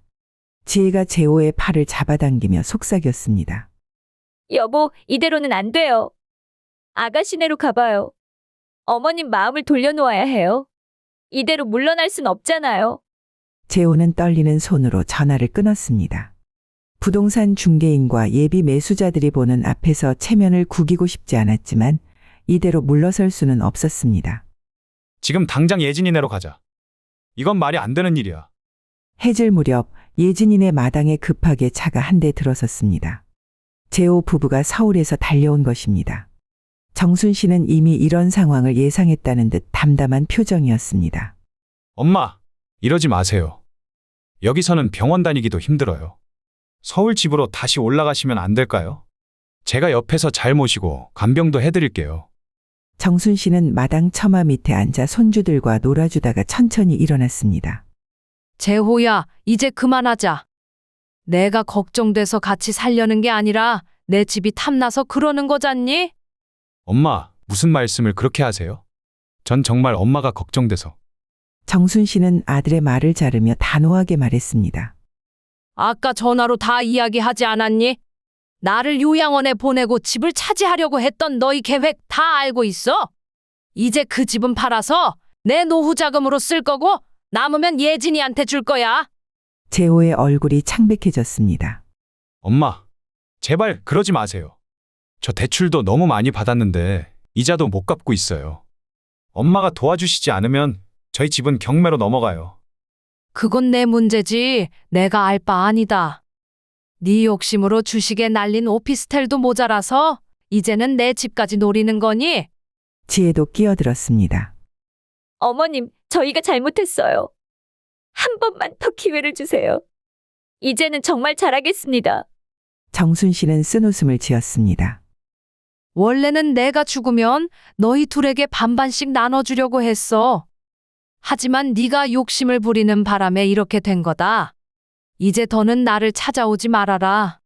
지혜가 재호의 팔을 잡아당기며 속삭였습니다. 여보, 이대로는 안 돼요. 아가 시내로 가봐요. 어머님 마음을 돌려놓아야 해요. 이대로 물러날 순 없잖아요. 재호는 떨리는 손으로 전화를 끊었습니다. 부동산 중개인과 예비 매수자들이 보는 앞에서 체면을 구기고 싶지 않았지만 이대로 물러설 수는 없었습니다. 지금 당장 예진이네로 가자. 이건 말이 안 되는 일이야. 해질 무렵 예진이네 마당에 급하게 차가 한 대 들어섰습니다. 재호 부부가 서울에서 달려온 것입니다. 정순 씨는 이미 이런 상황을 예상했다는 듯 담담한 표정이었습니다. 엄마, 이러지 마세요. 여기서는 병원 다니기도 힘들어요. 서울 집으로 다시 올라가시면 안 될까요? 제가 옆에서 잘 모시고 간병도 해드릴게요. 정순 씨는 마당 처마 밑에 앉아 손주들과 놀아주다가 천천히 일어났습니다. 재호야, 이제 그만하자. 내가 걱정돼서 같이 살려는 게 아니라 내 집이 탐나서 그러는 거잖니? 엄마, 무슨 말씀을 그렇게 하세요? 전 정말 엄마가 걱정돼서. 정순 씨는 아들의 말을 자르며 단호하게 말했습니다. 아까 전화로 다 이야기하지 않았니? 나를 요양원에 보내고 집을 차지하려고 했던 너희 계획 다 알고 있어? 이제 그 집은 팔아서 내 노후 자금으로 쓸 거고 남으면 예진이한테 줄 거야. 재호의 얼굴이 창백해졌습니다. 엄마, 제발 그러지 마세요. 저 대출도 너무 많이 받았는데 이자도 못 갚고 있어요. 엄마가 도와주시지 않으면 저희 집은 경매로 넘어가요. 그건 내 문제지 내가 알 바 아니다. 네 욕심으로 주식에 날린 오피스텔도 모자라서 이제는 내 집까지 노리는 거니? 지혜도 끼어들었습니다. 어머님, 저희가 잘못했어요. 한 번만 더 기회를 주세요. 이제는 정말 잘하겠습니다. 정순 씨는 쓴웃음을 지었습니다. 원래는 내가 죽으면 너희 둘에게 반반씩 나눠주려고 했어. 하지만 네가 욕심을 부리는 바람에 이렇게 된 거다. 이제 더는 나를 찾아오지 말아라.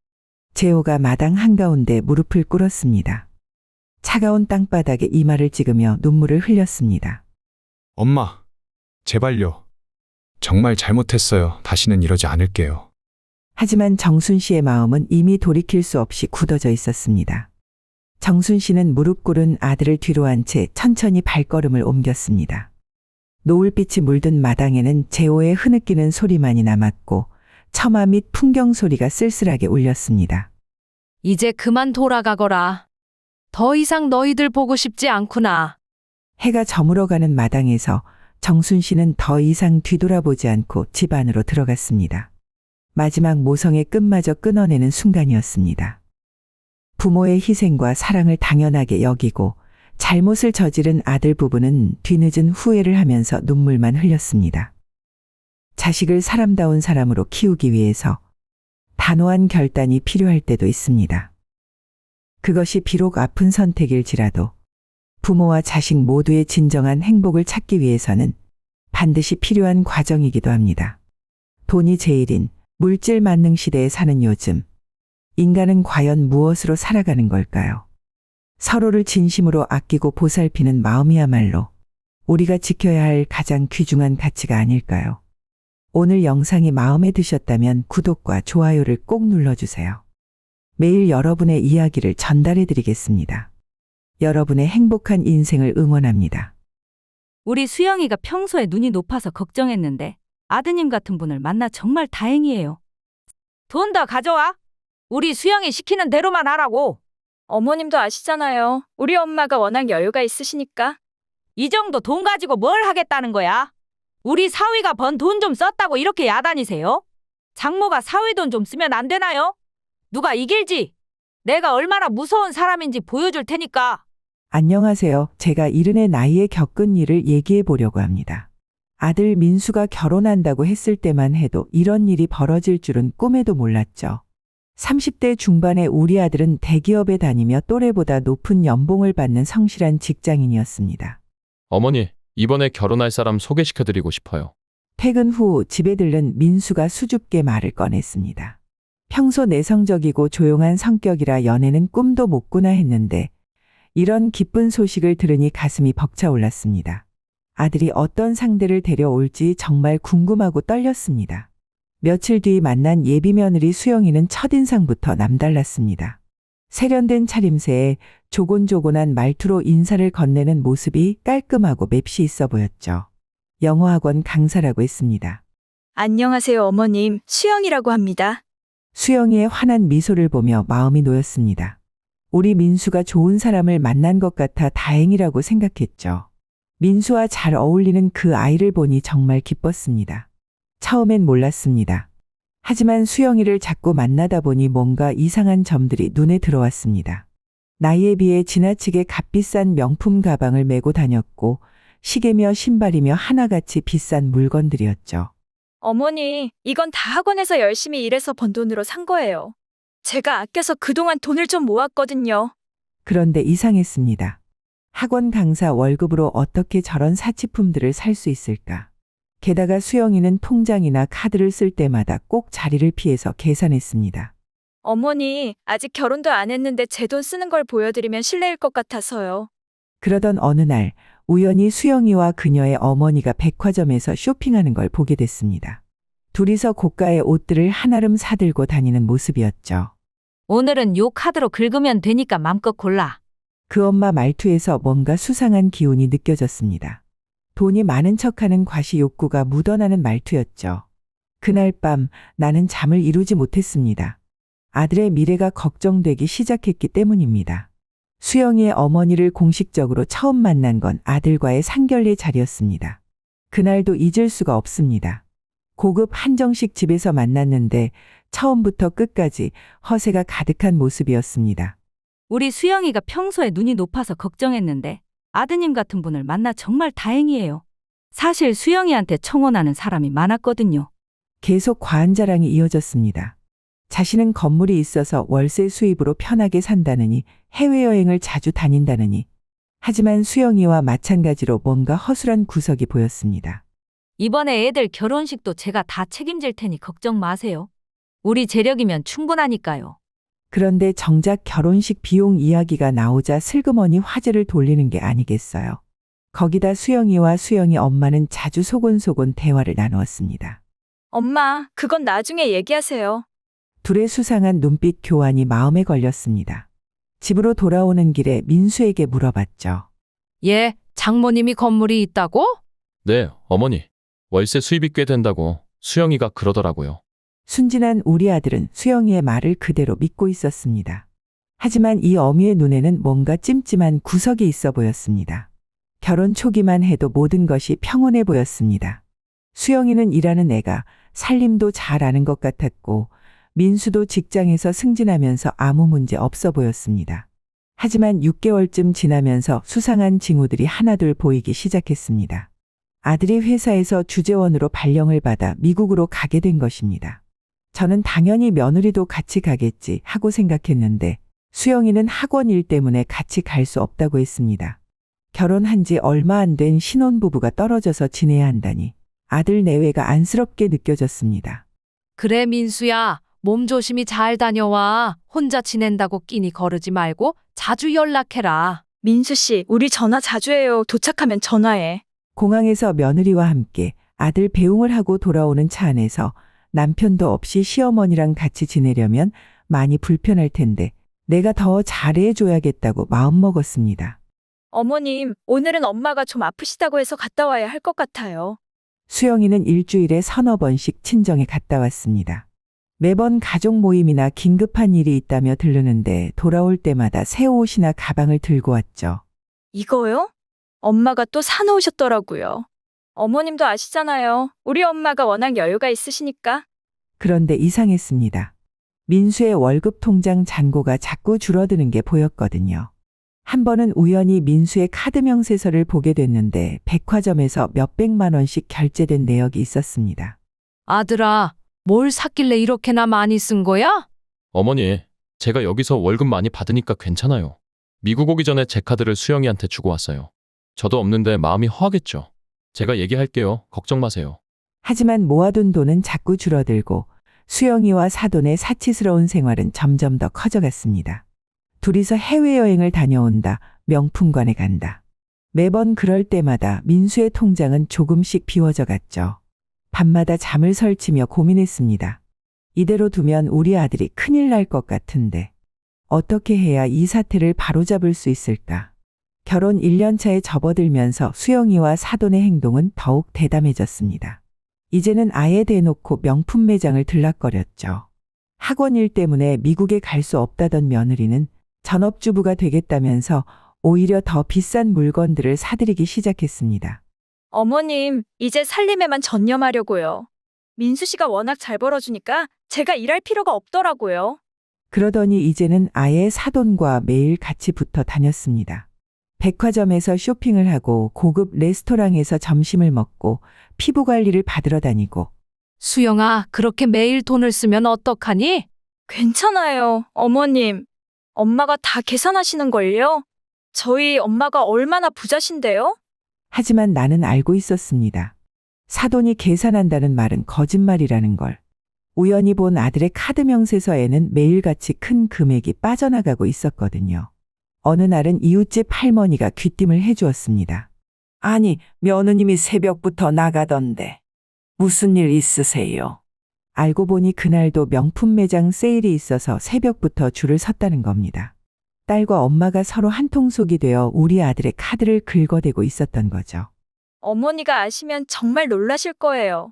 재호가 마당 한가운데 무릎을 꿇었습니다. 차가운 땅바닥에 이마를 찍으며 눈물을 흘렸습니다. 엄마, 제발요. 정말 잘못했어요. 다시는 이러지 않을게요. 하지만 정순 씨의 마음은 이미 돌이킬 수 없이 굳어져 있었습니다. 정순 씨는 무릎 꿇은 아들을 뒤로 한 채 천천히 발걸음을 옮겼습니다. 노을빛이 물든 마당에는 재호의 흐느끼는 소리만이 남았고 처마 및 풍경 소리가 쓸쓸하게 울렸습니다. 이제 그만 돌아가거라. 더 이상 너희들 보고 싶지 않구나. 해가 저물어가는 마당에서 정순 씨는 더 이상 뒤돌아보지 않고 집 안으로 들어갔습니다. 마지막 모성의 끝마저 끊어내는 순간이었습니다. 부모의 희생과 사랑을 당연하게 여기고 잘못을 저지른 아들 부부는 뒤늦은 후회를 하면서 눈물만 흘렸습니다. 자식을 사람다운 사람으로 키우기 위해서 단호한 결단이 필요할 때도 있습니다. 그것이 비록 아픈 선택일지라도 부모와 자식 모두의 진정한 행복을 찾기 위해서는 반드시 필요한 과정이기도 합니다. 돈이 제일인 물질 만능 시대에 사는 요즘, 인간은 과연 무엇으로 살아가는 걸까요? 서로를 진심으로 아끼고 보살피는 마음이야말로 우리가 지켜야 할 가장 귀중한 가치가 아닐까요? 오늘 영상이 마음에 드셨다면 구독과 좋아요를 꼭 눌러주세요. 매일 여러분의 이야기를 전달해 드리겠습니다. 여러분의 행복한 인생을 응원합니다. 우리 수영이가 평소에 눈이 높아서 걱정했는데 아드님 같은 분을 만나 정말 다행이에요. 돈 더 가져와. 우리 수영이 시키는 대로만 하라고. 어머님도 아시잖아요. 우리 엄마가 워낙 여유가 있으시니까. 이 정도 돈 가지고 뭘 하겠다는 거야? 우리 사위가 번 돈 좀 썼다고 이렇게 야단이세요? 장모가 사위 돈 좀 쓰면 안 되나요? 누가 이길지 내가 얼마나 무서운 사람인지 보여줄 테니까. 안녕하세요. 제가 이른의 나이에 겪은 일을 얘기해 보려고 합니다. 아들 민수가 결혼한다고 했을 때만 해도 이런 일이 벌어질 줄은 꿈에도 몰랐죠. 30대 중반의 우리 아들은 대기업에 다니며 또래보다 높은 연봉을 받는 성실한 직장인이었습니다. 어머니, 이번에 결혼할 사람 소개시켜드리고 싶어요. 퇴근 후 집에 들른 민수가 수줍게 말을 꺼냈습니다. 평소 내성적이고 조용한 성격이라 연애는 꿈도 못 꾸나 했는데 이런 기쁜 소식을 들으니 가슴이 벅차올랐습니다. 아들이 어떤 상대를 데려올지 정말 궁금하고 떨렸습니다. 며칠 뒤 만난 예비 며느리 수영이는 첫인상부터 남달랐습니다. 세련된 차림새에 조곤조곤한 말투로 인사를 건네는 모습이 깔끔하고 맵시 있어 보였죠. 영어학원 강사라고 했습니다. 안녕하세요, 어머님. 수영이라고 합니다. 수영이의 환한 미소를 보며 마음이 놓였습니다. 우리 민수가 좋은 사람을 만난 것 같아 다행이라고 생각했죠. 민수와 잘 어울리는 그 아이를 보니 정말 기뻤습니다. 처음엔 몰랐습니다. 하지만 수영이를 자꾸 만나다 보니 뭔가 이상한 점들이 눈에 들어왔습니다. 나이에 비해 지나치게 값비싼 명품 가방을 메고 다녔고 시계며 신발이며 하나같이 비싼 물건들이었죠. 어머니, 이건 다 학원에서 열심히 일해서 번 돈으로 산 거예요. 제가 아껴서 그동안 돈을 좀 모았거든요. 그런데 이상했습니다. 학원 강사 월급으로 어떻게 저런 사치품들을 살 수 있을까? 게다가 수영이는 통장이나 카드를 쓸 때마다 꼭 자리를 피해서 계산했습니다. 어머니, 아직 결혼도 안 했는데 제 돈 쓰는 걸 보여드리면 실례일 것 같아서요. 그러던 어느 날 우연히 수영이와 그녀의 어머니가 백화점에서 쇼핑하는 걸 보게 됐습니다. 둘이서 고가의 옷들을 한아름 사들고 다니는 모습이었죠. 오늘은 요 카드로 긁으면 되니까 맘껏 골라. 그 엄마 말투에서 뭔가 수상한 기운이 느껴졌습니다. 돈이 많은 척하는 과시 욕구가 묻어나는 말투였죠. 그날 밤 나는 잠을 이루지 못했습니다. 아들의 미래가 걱정되기 시작했기 때문입니다. 수영이의 어머니를 공식적으로 처음 만난 건 아들과의 상견례 자리였습니다. 그날도 잊을 수가 없습니다. 고급 한정식 집에서 만났는데 처음부터 끝까지 허세가 가득한 모습이었습니다. 우리 수영이가 평소에 눈이 높아서 걱정했는데 아드님 같은 분을 만나 정말 다행이에요. 사실 수영이한테 청혼하는 사람이 많았거든요. 계속 과한 자랑이 이어졌습니다. 자신은 건물이 있어서 월세 수입으로 편하게 산다느니 해외여행을 자주 다닌다느니. 하지만 수영이와 마찬가지로 뭔가 허술한 구석이 보였습니다. 이번에 애들 결혼식도 제가 다 책임질 테니 걱정 마세요. 우리 재력이면 충분하니까요. 그런데 정작 결혼식 비용 이야기가 나오자 슬그머니 화제를 돌리는 게 아니겠어요. 거기다 수영이와 수영이 엄마는 자주 소곤소곤 대화를 나누었습니다. 엄마, 그건 나중에 얘기하세요. 둘의 수상한 눈빛 교환이 마음에 걸렸습니다. 집으로 돌아오는 길에 민수에게 물어봤죠. 예, 장모님이 건물이 있다고? 네, 어머니. 월세 수입이 꽤 된다고 수영이가 그러더라고요. 순진한 우리 아들은 수영이의 말을 그대로 믿고 있었습니다. 하지만 이 어미의 눈에는 뭔가 찜찜한 구석이 있어 보였습니다. 결혼 초기만 해도 모든 것이 평온해 보였습니다. 수영이는 일하는 애가 살림도 잘 아는 것 같았고 민수도 직장에서 승진하면서 아무 문제 없어 보였습니다. 하지만 6개월쯤 지나면서 수상한 징후들이 하나둘 보이기 시작했습니다. 아들이 회사에서 주재원으로 발령을 받아 미국으로 가게 된 것입니다. 저는 당연히 며느리도 같이 가겠지 하고 생각했는데 수영이는 학원 일 때문에 같이 갈 수 없다고 했습니다. 결혼한 지 얼마 안 된 신혼부부가 떨어져서 지내야 한다니 아들 내외가 안쓰럽게 느껴졌습니다. 그래, 민수야. 몸 조심히 잘 다녀와. 혼자 지낸다고 끼니 거르지 말고 자주 연락해라. 민수 씨, 우리 전화 자주 해요. 도착하면 전화해. 공항에서 며느리와 함께 아들 배웅을 하고 돌아오는 차 안에서 남편도 없이 시어머니랑 같이 지내려면 많이 불편할 텐데 내가 더 잘해줘야겠다고 마음먹었습니다. 어머님, 오늘은 엄마가 좀 아프시다고 해서 갔다 와야 할 것 같아요. 수영이는 일주일에 서너 번씩 친정에 갔다 왔습니다. 매번 가족 모임이나 긴급한 일이 있다며 들르는데 돌아올 때마다 새 옷이나 가방을 들고 왔죠. 이거요? 엄마가 또 사놓으셨더라고요. 어머님도 아시잖아요. 우리 엄마가 워낙 여유가 있으시니까. 그런데 이상했습니다. 민수의 월급 통장 잔고가 자꾸 줄어드는 게 보였거든요. 한 번은 우연히 민수의 카드 명세서를 보게 됐는데 백화점에서 몇백만 원씩 결제된 내역이 있었습니다. 아들아, 뭘 샀길래 이렇게나 많이 쓴 거야? 어머니, 제가 여기서 월급 많이 받으니까 괜찮아요. 미국 오기 전에 제 카드를 수영이한테 주고 왔어요. 저도 없는데 마음이 허하겠죠. 제가 얘기할게요. 걱정 마세요. 하지만 모아둔 돈은 자꾸 줄어들고 수영이와 사돈의 사치스러운 생활은 점점 더 커져갔습니다. 둘이서 해외여행을 다녀온다, 명품관에 간다. 매번 그럴 때마다 민수의 통장은 조금씩 비워져 갔죠. 밤마다 잠을 설치며 고민했습니다. 이대로 두면 우리 아들이 큰일 날 것 같은데 어떻게 해야 이 사태를 바로잡을 수 있을까? 결혼 1년 차에 접어들면서 수영이와 사돈의 행동은 더욱 대담해졌습니다. 이제는 아예 대놓고 명품 매장을 들락거렸죠. 학원 일 때문에 미국에 갈 수 없다던 며느리는 전업주부가 되겠다면서 오히려 더 비싼 물건들을 사들이기 시작했습니다. 어머님, 이제 살림에만 전념하려고요. 민수 씨가 워낙 잘 벌어주니까 제가 일할 필요가 없더라고요. 그러더니 이제는 아예 사돈과 매일 같이 붙어 다녔습니다. 백화점에서 쇼핑을 하고 고급 레스토랑에서 점심을 먹고 피부 관리를 받으러 다니고 수영아, 그렇게 매일 돈을 쓰면 어떡하니? 괜찮아요, 어머님. 엄마가 다 계산하시는걸요? 저희 엄마가 얼마나 부자신데요? 하지만 나는 알고 있었습니다. 사돈이 계산한다는 말은 거짓말이라는 걸. 우연히 본 아들의 카드 명세서에는 매일같이 큰 금액이 빠져나가고 있었거든요. 어느 날은 이웃집 할머니가 귀띔을 해주었습니다. 아니, 며느님이 새벽부터 나가던데 무슨 일 있으세요? 알고 보니 그날도 명품 매장 세일이 있어서 새벽부터 줄을 섰다는 겁니다. 딸과 엄마가 서로 한통속이 되어 우리 아들의 카드를 긁어대고 있었던 거죠. 어머니가 아시면 정말 놀라실 거예요.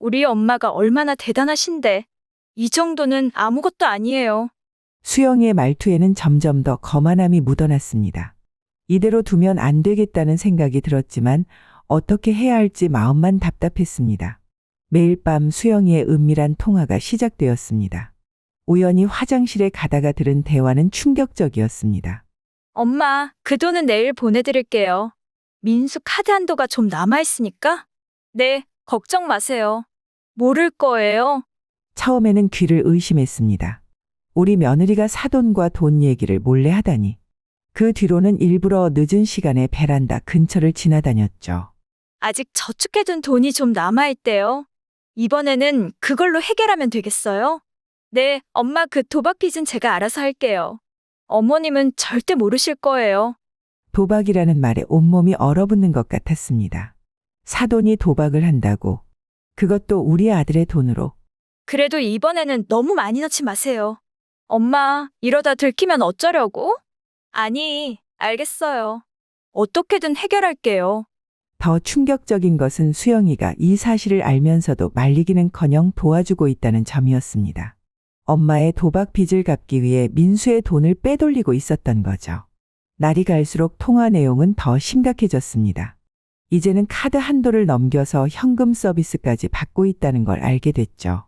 우리 엄마가 얼마나 대단하신데 이 정도는 아무것도 아니에요. 수영이의 말투에는 점점 더 거만함이 묻어났습니다. 이대로 두면 안 되겠다는 생각이 들었지만 어떻게 해야 할지 마음만 답답했습니다. 매일 밤 수영이의 은밀한 통화가 시작되었습니다. 우연히 화장실에 가다가 들은 대화는 충격적이었습니다. 엄마, 그 돈은 내일 보내드릴게요. 민수 카드 한도가 좀 남아있으니까? 네, 걱정 마세요. 모를 거예요. 처음에는 귀를 의심했습니다. 우리 며느리가 사돈과 돈 얘기를 몰래 하다니. 그 뒤로는 일부러 늦은 시간에 베란다 근처를 지나다녔죠. 아직 저축해둔 돈이 좀 남아있대요. 이번에는 그걸로 해결하면 되겠어요? 네, 엄마 그 도박 빚은 제가 알아서 할게요. 어머님은 절대 모르실 거예요. 도박이라는 말에 온몸이 얼어붙는 것 같았습니다. 사돈이 도박을 한다고. 그것도 우리 아들의 돈으로. 그래도 이번에는 너무 많이 넣지 마세요. 엄마, 이러다 들키면 어쩌려고? 아니, 알겠어요. 어떻게든 해결할게요. 더 충격적인 것은 수영이가 이 사실을 알면서도 말리기는커녕 도와주고 있다는 점이었습니다. 엄마의 도박 빚을 갚기 위해 민수의 돈을 빼돌리고 있었던 거죠. 날이 갈수록 통화 내용은 더 심각해졌습니다. 이제는 카드 한도를 넘겨서 현금 서비스까지 받고 있다는 걸 알게 됐죠.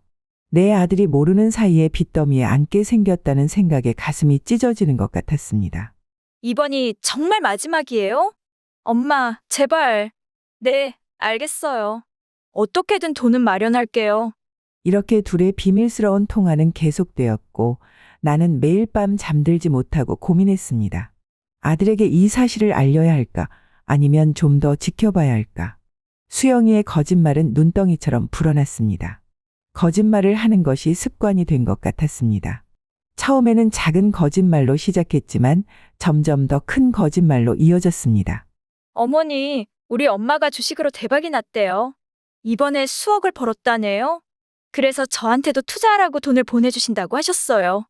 내 아들이 모르는 사이에 빚더미에 앉게 생겼다는 생각에 가슴이 찢어지는 것 같았습니다. 이번이 정말 마지막이에요? 엄마, 제발. 네, 알겠어요. 어떻게든 돈은 마련할게요. 이렇게 둘의 비밀스러운 통화는 계속되었고 나는 매일 밤 잠들지 못하고 고민했습니다. 아들에게 이 사실을 알려야 할까? 아니면 좀 더 지켜봐야 할까? 수영이의 거짓말은 눈덩이처럼 불어났습니다. 거짓말을 하는 것이 습관이 된 것 같았습니다. 처음에는 작은 거짓말로 시작했지만 점점 더 큰 거짓말로 이어졌습니다. 어머니, 우리 엄마가 주식으로 대박이 났대요. 이번에 수억을 벌었다네요. 그래서 저한테도 투자하라고 돈을 보내주신다고 하셨어요.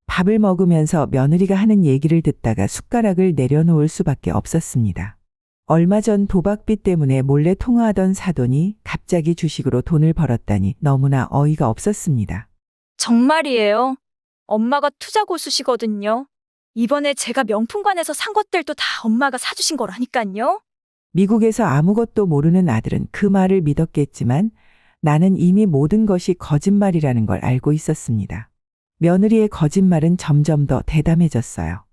밥을 먹으면서 며느리가 하는 얘기를 듣다가 숟가락을 내려놓을 수밖에 없었습니다. 얼마 전 도박빚 때문에 몰래 통화하던 사돈이 갑자기 주식으로 돈을 벌었다니 너무나 어이가 없었습니다. 정말이에요. 엄마가 투자 고수시거든요. 이번에 제가 명품관에서 산 것들도 다 엄마가 사주신 거라니까요. 미국에서 아무것도 모르는 아들은 그 말을 믿었겠지만 나는 이미 모든 것이 거짓말이라는 걸 알고 있었습니다. 며느리의 거짓말은 점점 더 대담해졌어요.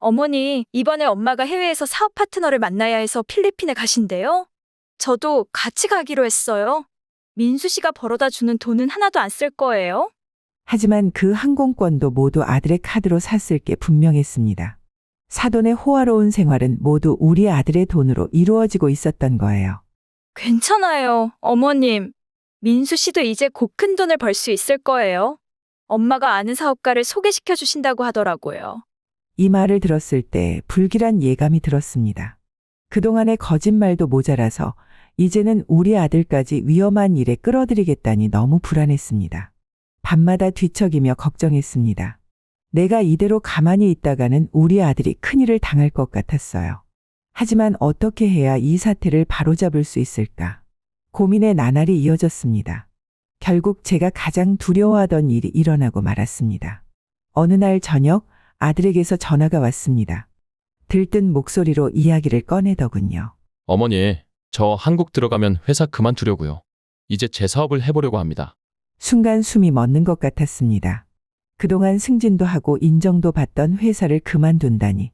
어머니, 이번에 엄마가 해외에서 사업 파트너를 만나야 해서 필리핀에 가신대요. 저도 같이 가기로 했어요. 민수 씨가 벌어다 주는 돈은 하나도 안 쓸 거예요. 하지만 그 항공권도 모두 아들의 카드로 샀을 게 분명했습니다. 사돈의 호화로운 생활은 모두 우리 아들의 돈으로 이루어지고 있었던 거예요. 괜찮아요, 어머님. 민수 씨도 이제 곧 큰 돈을 벌 수 있을 거예요. 엄마가 아는 사업가를 소개시켜 주신다고 하더라고요. 이 말을 들었을 때 불길한 예감이 들었습니다. 그동안의 거짓말도 모자라서 이제는 우리 아들까지 위험한 일에 끌어들이겠다니 너무 불안했습니다. 밤마다 뒤척이며 걱정했습니다. 내가 이대로 가만히 있다가는 우리 아들이 큰일을 당할 것 같았어요. 하지만 어떻게 해야 이 사태를 바로잡을 수 있을까? 고민의 나날이 이어졌습니다. 결국 제가 가장 두려워하던 일이 일어나고 말았습니다. 어느 날 저녁 아들에게서 전화가 왔습니다. 들뜬 목소리로 이야기를 꺼내더군요. 어머니, 저 한국 들어가면 회사 그만두려고요. 이제 제 사업을 해보려고 합니다. 순간 숨이 멎는 것 같았습니다. 그동안 승진도 하고 인정도 받던 회사를 그만둔다니.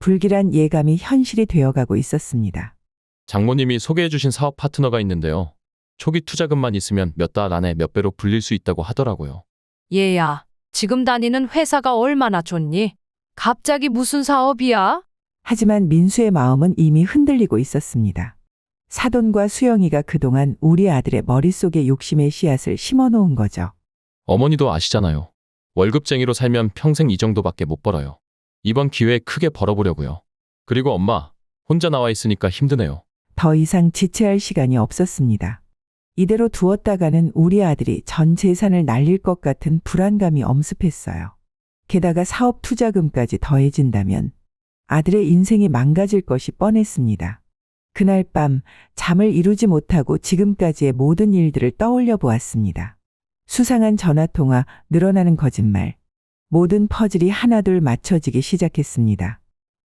불길한 예감이 현실이 되어가고 있었습니다. 장모님이 소개해주신 사업 파트너가 있는데요. 초기 투자금만 있으면 몇 달 안에 몇 배로 불릴 수 있다고 하더라고요. 얘야, 지금 다니는 회사가 얼마나 좋니? 갑자기 무슨 사업이야? 하지만 민수의 마음은 이미 흔들리고 있었습니다. 사돈과 수영이가 그동안 우리 아들의 머릿속에 욕심의 씨앗을 심어놓은 거죠. 어머니도 아시잖아요. 월급쟁이로 살면 평생 이 정도밖에 못 벌어요. 이번 기회에 크게 벌어보려고요. 그리고 엄마, 혼자 나와 있으니까 힘드네요. 더 이상 지체할 시간이 없었습니다. 이대로 두었다가는 우리 아들이 전 재산을 날릴 것 같은 불안감이 엄습했어요. 게다가 사업 투자금까지 더해진다면 아들의 인생이 망가질 것이 뻔했습니다. 그날 밤 잠을 이루지 못하고 지금까지의 모든 일들을 떠올려 보았습니다. 수상한 전화통화, 늘어나는 거짓말. 모든 퍼즐이 하나둘 맞춰지기 시작했습니다.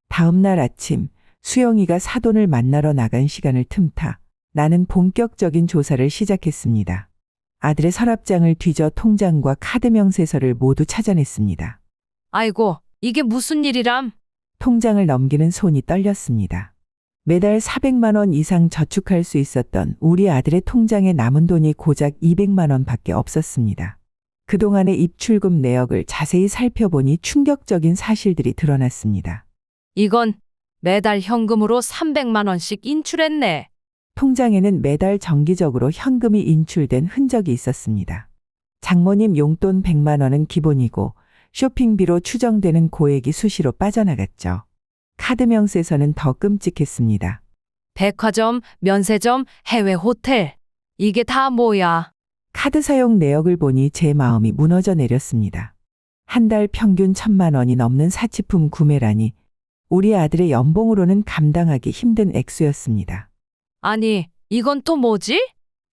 다음 날 아침 수영이가 사돈을 만나러 나간 시간을 틈타 나는 본격적인 조사를 시작했습니다. 아들의 서랍장을 뒤져 통장과 카드 명세서를 모두 찾아냈습니다. 아이고, 이게 무슨 일이람? 통장을 넘기는 손이 떨렸습니다. 매달 400만 원 이상 저축할 수 있었던 우리 아들의 통장에 남은 돈이 고작 200만 원밖에 없었습니다. 그동안의 입출금 내역을 자세히 살펴보니 충격적인 사실들이 드러났습니다. 이건 매달 현금으로 300만 원씩 인출했네. 통장에는 매달 정기적으로 현금이 인출된 흔적이 있었습니다. 장모님 용돈 100만 원은 기본이고 쇼핑비로 추정되는 고액이 수시로 빠져나갔죠. 카드 명세서는 더 끔찍했습니다. 백화점, 면세점, 해외 호텔. 이게 다 뭐야? 카드 사용 내역을 보니 제 마음이 무너져 내렸습니다. 한 달 평균 1,000만 원이 넘는 사치품 구매라니 우리 아들의 연봉으로는 감당하기 힘든 액수였습니다. 아니, 이건 또 뭐지?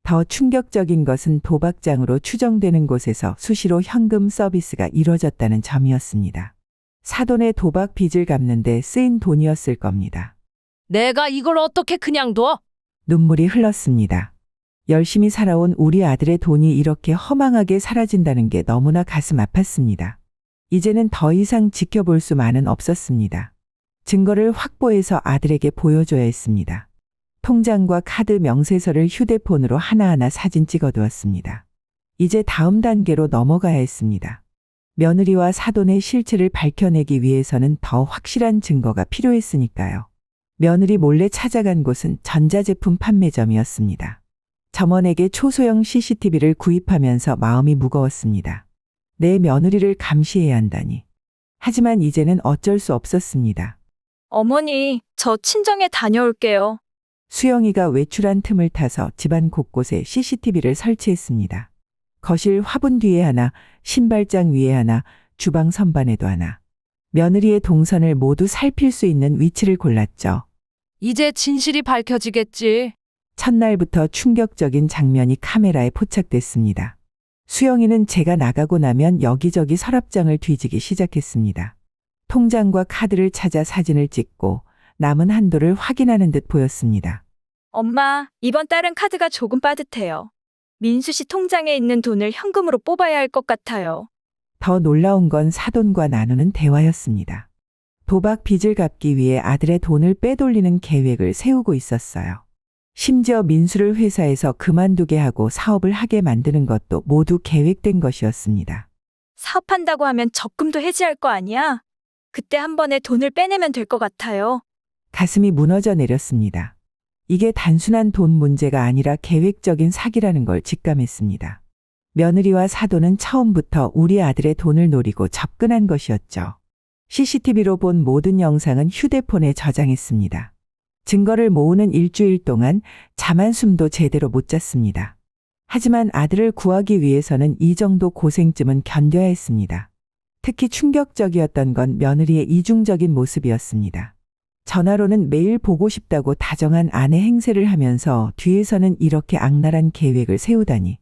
더 충격적인 것은 도박장으로 추정되는 곳에서 수시로 현금 서비스가 이뤄졌다는 점이었습니다. 사돈의 도박 빚을 갚는 데 쓰인 돈이었을 겁니다. 내가 이걸 어떻게 그냥 둬? 눈물이 흘렀습니다. 열심히 살아온 우리 아들의 돈이 이렇게 허망하게 사라진다는 게 너무나 가슴 아팠습니다. 이제는 더 이상 지켜볼 수만은 없었습니다. 증거를 확보해서 아들에게 보여줘야 했습니다. 통장과 카드 명세서를 휴대폰으로 하나하나 사진 찍어두었습니다. 이제 다음 단계로 넘어가야 했습니다. 며느리와 사돈의 실체를 밝혀내기 위해서는 더 확실한 증거가 필요했으니까요. 며느리 몰래 찾아간 곳은 전자제품 판매점이었습니다. 점원에게 초소형 CCTV를 구입하면서 마음이 무거웠습니다. 내 며느리를 감시해야 한다니. 하지만 이제는 어쩔 수 없었습니다. 어머니, 저 친정에 다녀올게요. 수영이가 외출한 틈을 타서 집안 곳곳에 CCTV를 설치했습니다. 거실 화분 뒤에 하나, 신발장 위에 하나, 주방 선반에도 하나. 며느리의 동선을 모두 살필 수 있는 위치를 골랐죠. 이제 진실이 밝혀지겠지. 첫날부터 충격적인 장면이 카메라에 포착됐습니다. 수영이는 제가 나가고 나면 여기저기 서랍장을 뒤지기 시작했습니다. 통장과 카드를 찾아 사진을 찍고 남은 한도를 확인하는 듯 보였습니다. 엄마, 이번 달은 카드가 조금 빠듯해요. 민수 씨 통장에 있는 돈을 현금으로 뽑아야 할 것 같아요. 더 놀라운 건 사돈과 나누는 대화였습니다. 도박 빚을 갚기 위해 아들의 돈을 빼돌리는 계획을 세우고 있었어요. 심지어 민수를 회사에서 그만두게 하고 사업을 하게 만드는 것도 모두 계획된 것이었습니다. 사업한다고 하면 적금도 해지할 거 아니야? 그때 한 번에 돈을 빼내면 될 것 같아요. 가슴이 무너져 내렸습니다. 이게 단순한 돈 문제가 아니라 계획적인 사기라는 걸 직감했습니다. 며느리와 사돈은 처음부터 우리 아들의 돈을 노리고 접근한 것이었죠. CCTV로 본 모든 영상은 휴대폰에 저장했습니다. 증거를 모으는 일주일 동안 잠 한숨도 제대로 못 잤습니다. 하지만 아들을 구하기 위해서는 이 정도 고생쯤은 견뎌야 했습니다. 특히 충격적이었던 건 며느리의 이중적인 모습이었습니다. 전화로는 매일 보고 싶다고 다정한 아내 행세를 하면서 뒤에서는 이렇게 악랄한 계획을 세우다니.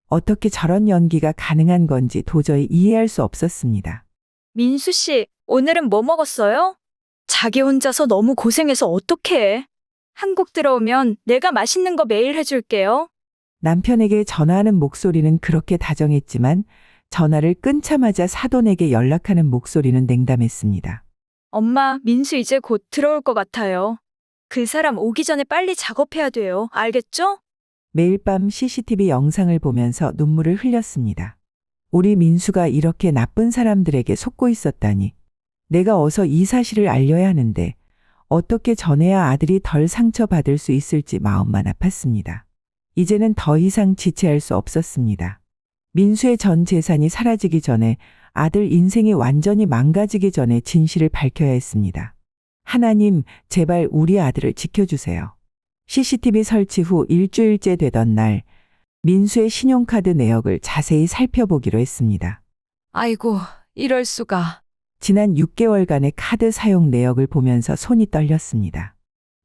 어떻게 저런 연기가 가능한 건지 도저히 이해할 수 없었습니다. 민수 씨, 오늘은 뭐 먹었어요? 자기 혼자서 너무 고생해서 어떡해. 한국 들어오면 내가 맛있는 거 매일 해줄게요. 남편에게 전화하는 목소리는 그렇게 다정했지만 전화를 끊자마자 사돈에게 연락하는 목소리는 냉담했습니다. 엄마, 민수 이제 곧 들어올 것 같아요. 그 사람 오기 전에 빨리 작업해야 돼요. 알겠죠? 매일 밤 CCTV 영상을 보면서 눈물을 흘렸습니다. 우리 민수가 이렇게 나쁜 사람들에게 속고 있었다니. 내가 어서 이 사실을 알려야 하는데 어떻게 전해야 아들이 덜 상처받을 수 있을지 마음만 아팠습니다. 이제는 더 이상 지체할 수 없었습니다. 민수의 전 재산이 사라지기 전에 아들 인생이 완전히 망가지기 전에 진실을 밝혀야 했습니다. 하나님, 제발 우리 아들을 지켜주세요. CCTV 설치 후 일주일째 되던 날, 민수의 신용카드 내역을 자세히 살펴보기로 했습니다. 아이고, 이럴 수가. 지난 6개월간의 카드 사용 내역을 보면서 손이 떨렸습니다.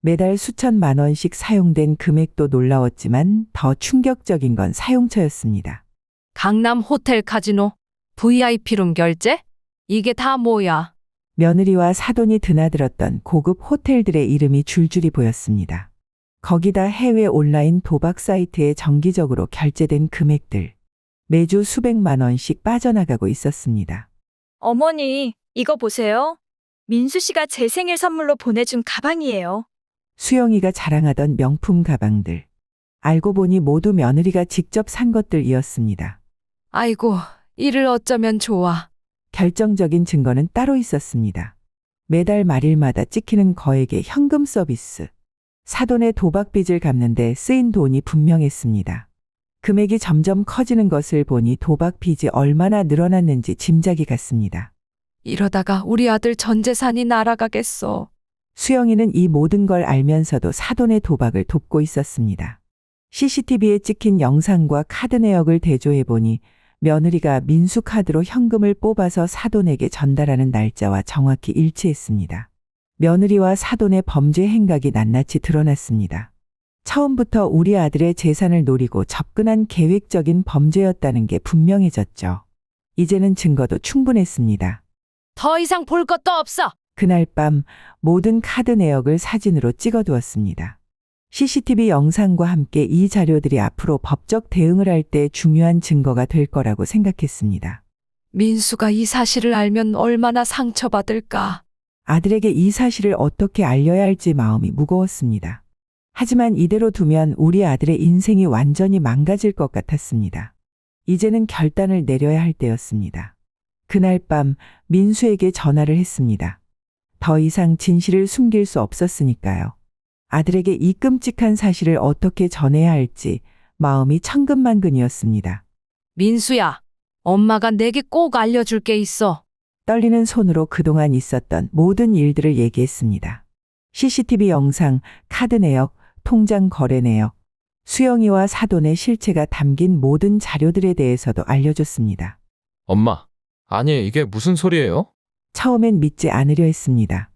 매달 수천만 원씩 사용된 금액도 놀라웠지만 더 충격적인 건 사용처였습니다. 강남 호텔 카지노, VIP룸 결제? 이게 다 뭐야? 며느리와 사돈이 드나들었던 고급 호텔들의 이름이 줄줄이 보였습니다. 거기다 해외 온라인 도박 사이트에 정기적으로 결제된 금액들. 매주 수백만 원씩 빠져나가고 있었습니다. 어머니, 이거 보세요. 민수 씨가 제 생일 선물로 보내준 가방이에요. 수영이가 자랑하던 명품 가방들. 알고 보니 모두 며느리가 직접 산 것들이었습니다. 아이고, 이를 어쩌면 좋아. 결정적인 증거는 따로 있었습니다. 매달 말일마다 찍히는 거액의 현금 서비스. 사돈의 도박 빚을 갚는데 쓰인 돈이 분명했습니다. 금액이 점점 커지는 것을 보니 도박 빚이 얼마나 늘어났는지 짐작이 갔습니다. 이러다가 우리 아들 전 재산이 날아가겠어. 수영이는 이 모든 걸 알면서도 사돈의 도박을 돕고 있었습니다. CCTV에 찍힌 영상과 카드 내역을 대조해보니 며느리가 민수 카드로 현금을 뽑아서 사돈에게 전달하는 날짜와 정확히 일치했습니다. 며느리와 사돈의 범죄 행각이 낱낱이 드러났습니다. 처음부터 우리 아들의 재산을 노리고 접근한 계획적인 범죄였다는 게 분명해졌죠. 이제는 증거도 충분했습니다. 더 이상 볼 것도 없어. 그날 밤 모든 카드 내역을 사진으로 찍어두었습니다. CCTV 영상과 함께 이 자료들이 앞으로 법적 대응을 할 때 중요한 증거가 될 거라고 생각했습니다. 민수가 이 사실을 알면 얼마나 상처받을까. 아들에게 이 사실을 어떻게 알려야 할지 마음이 무거웠습니다. 하지만 이대로 두면 우리 아들의 인생이 완전히 망가질 것 같았습니다. 이제는 결단을 내려야 할 때였습니다. 그날 밤 민수에게 전화를 했습니다. 더 이상 진실을 숨길 수 없었으니까요. 아들에게 이 끔찍한 사실을 어떻게 전해야 할지 마음이 천근만근이었습니다. 민수야, 엄마가 내게 꼭 알려줄 게 있어. 떨리는 손으로 그동안 있었던 모든 일들을 얘기했습니다. CCTV 영상, 카드 내역, 통장 거래 내역, 수영이와 사돈의 실체가 담긴 모든 자료들에 대해서도 알려줬습니다. 엄마, 아니 이게 무슨 소리예요? 처음엔 믿지 않으려 했습니다.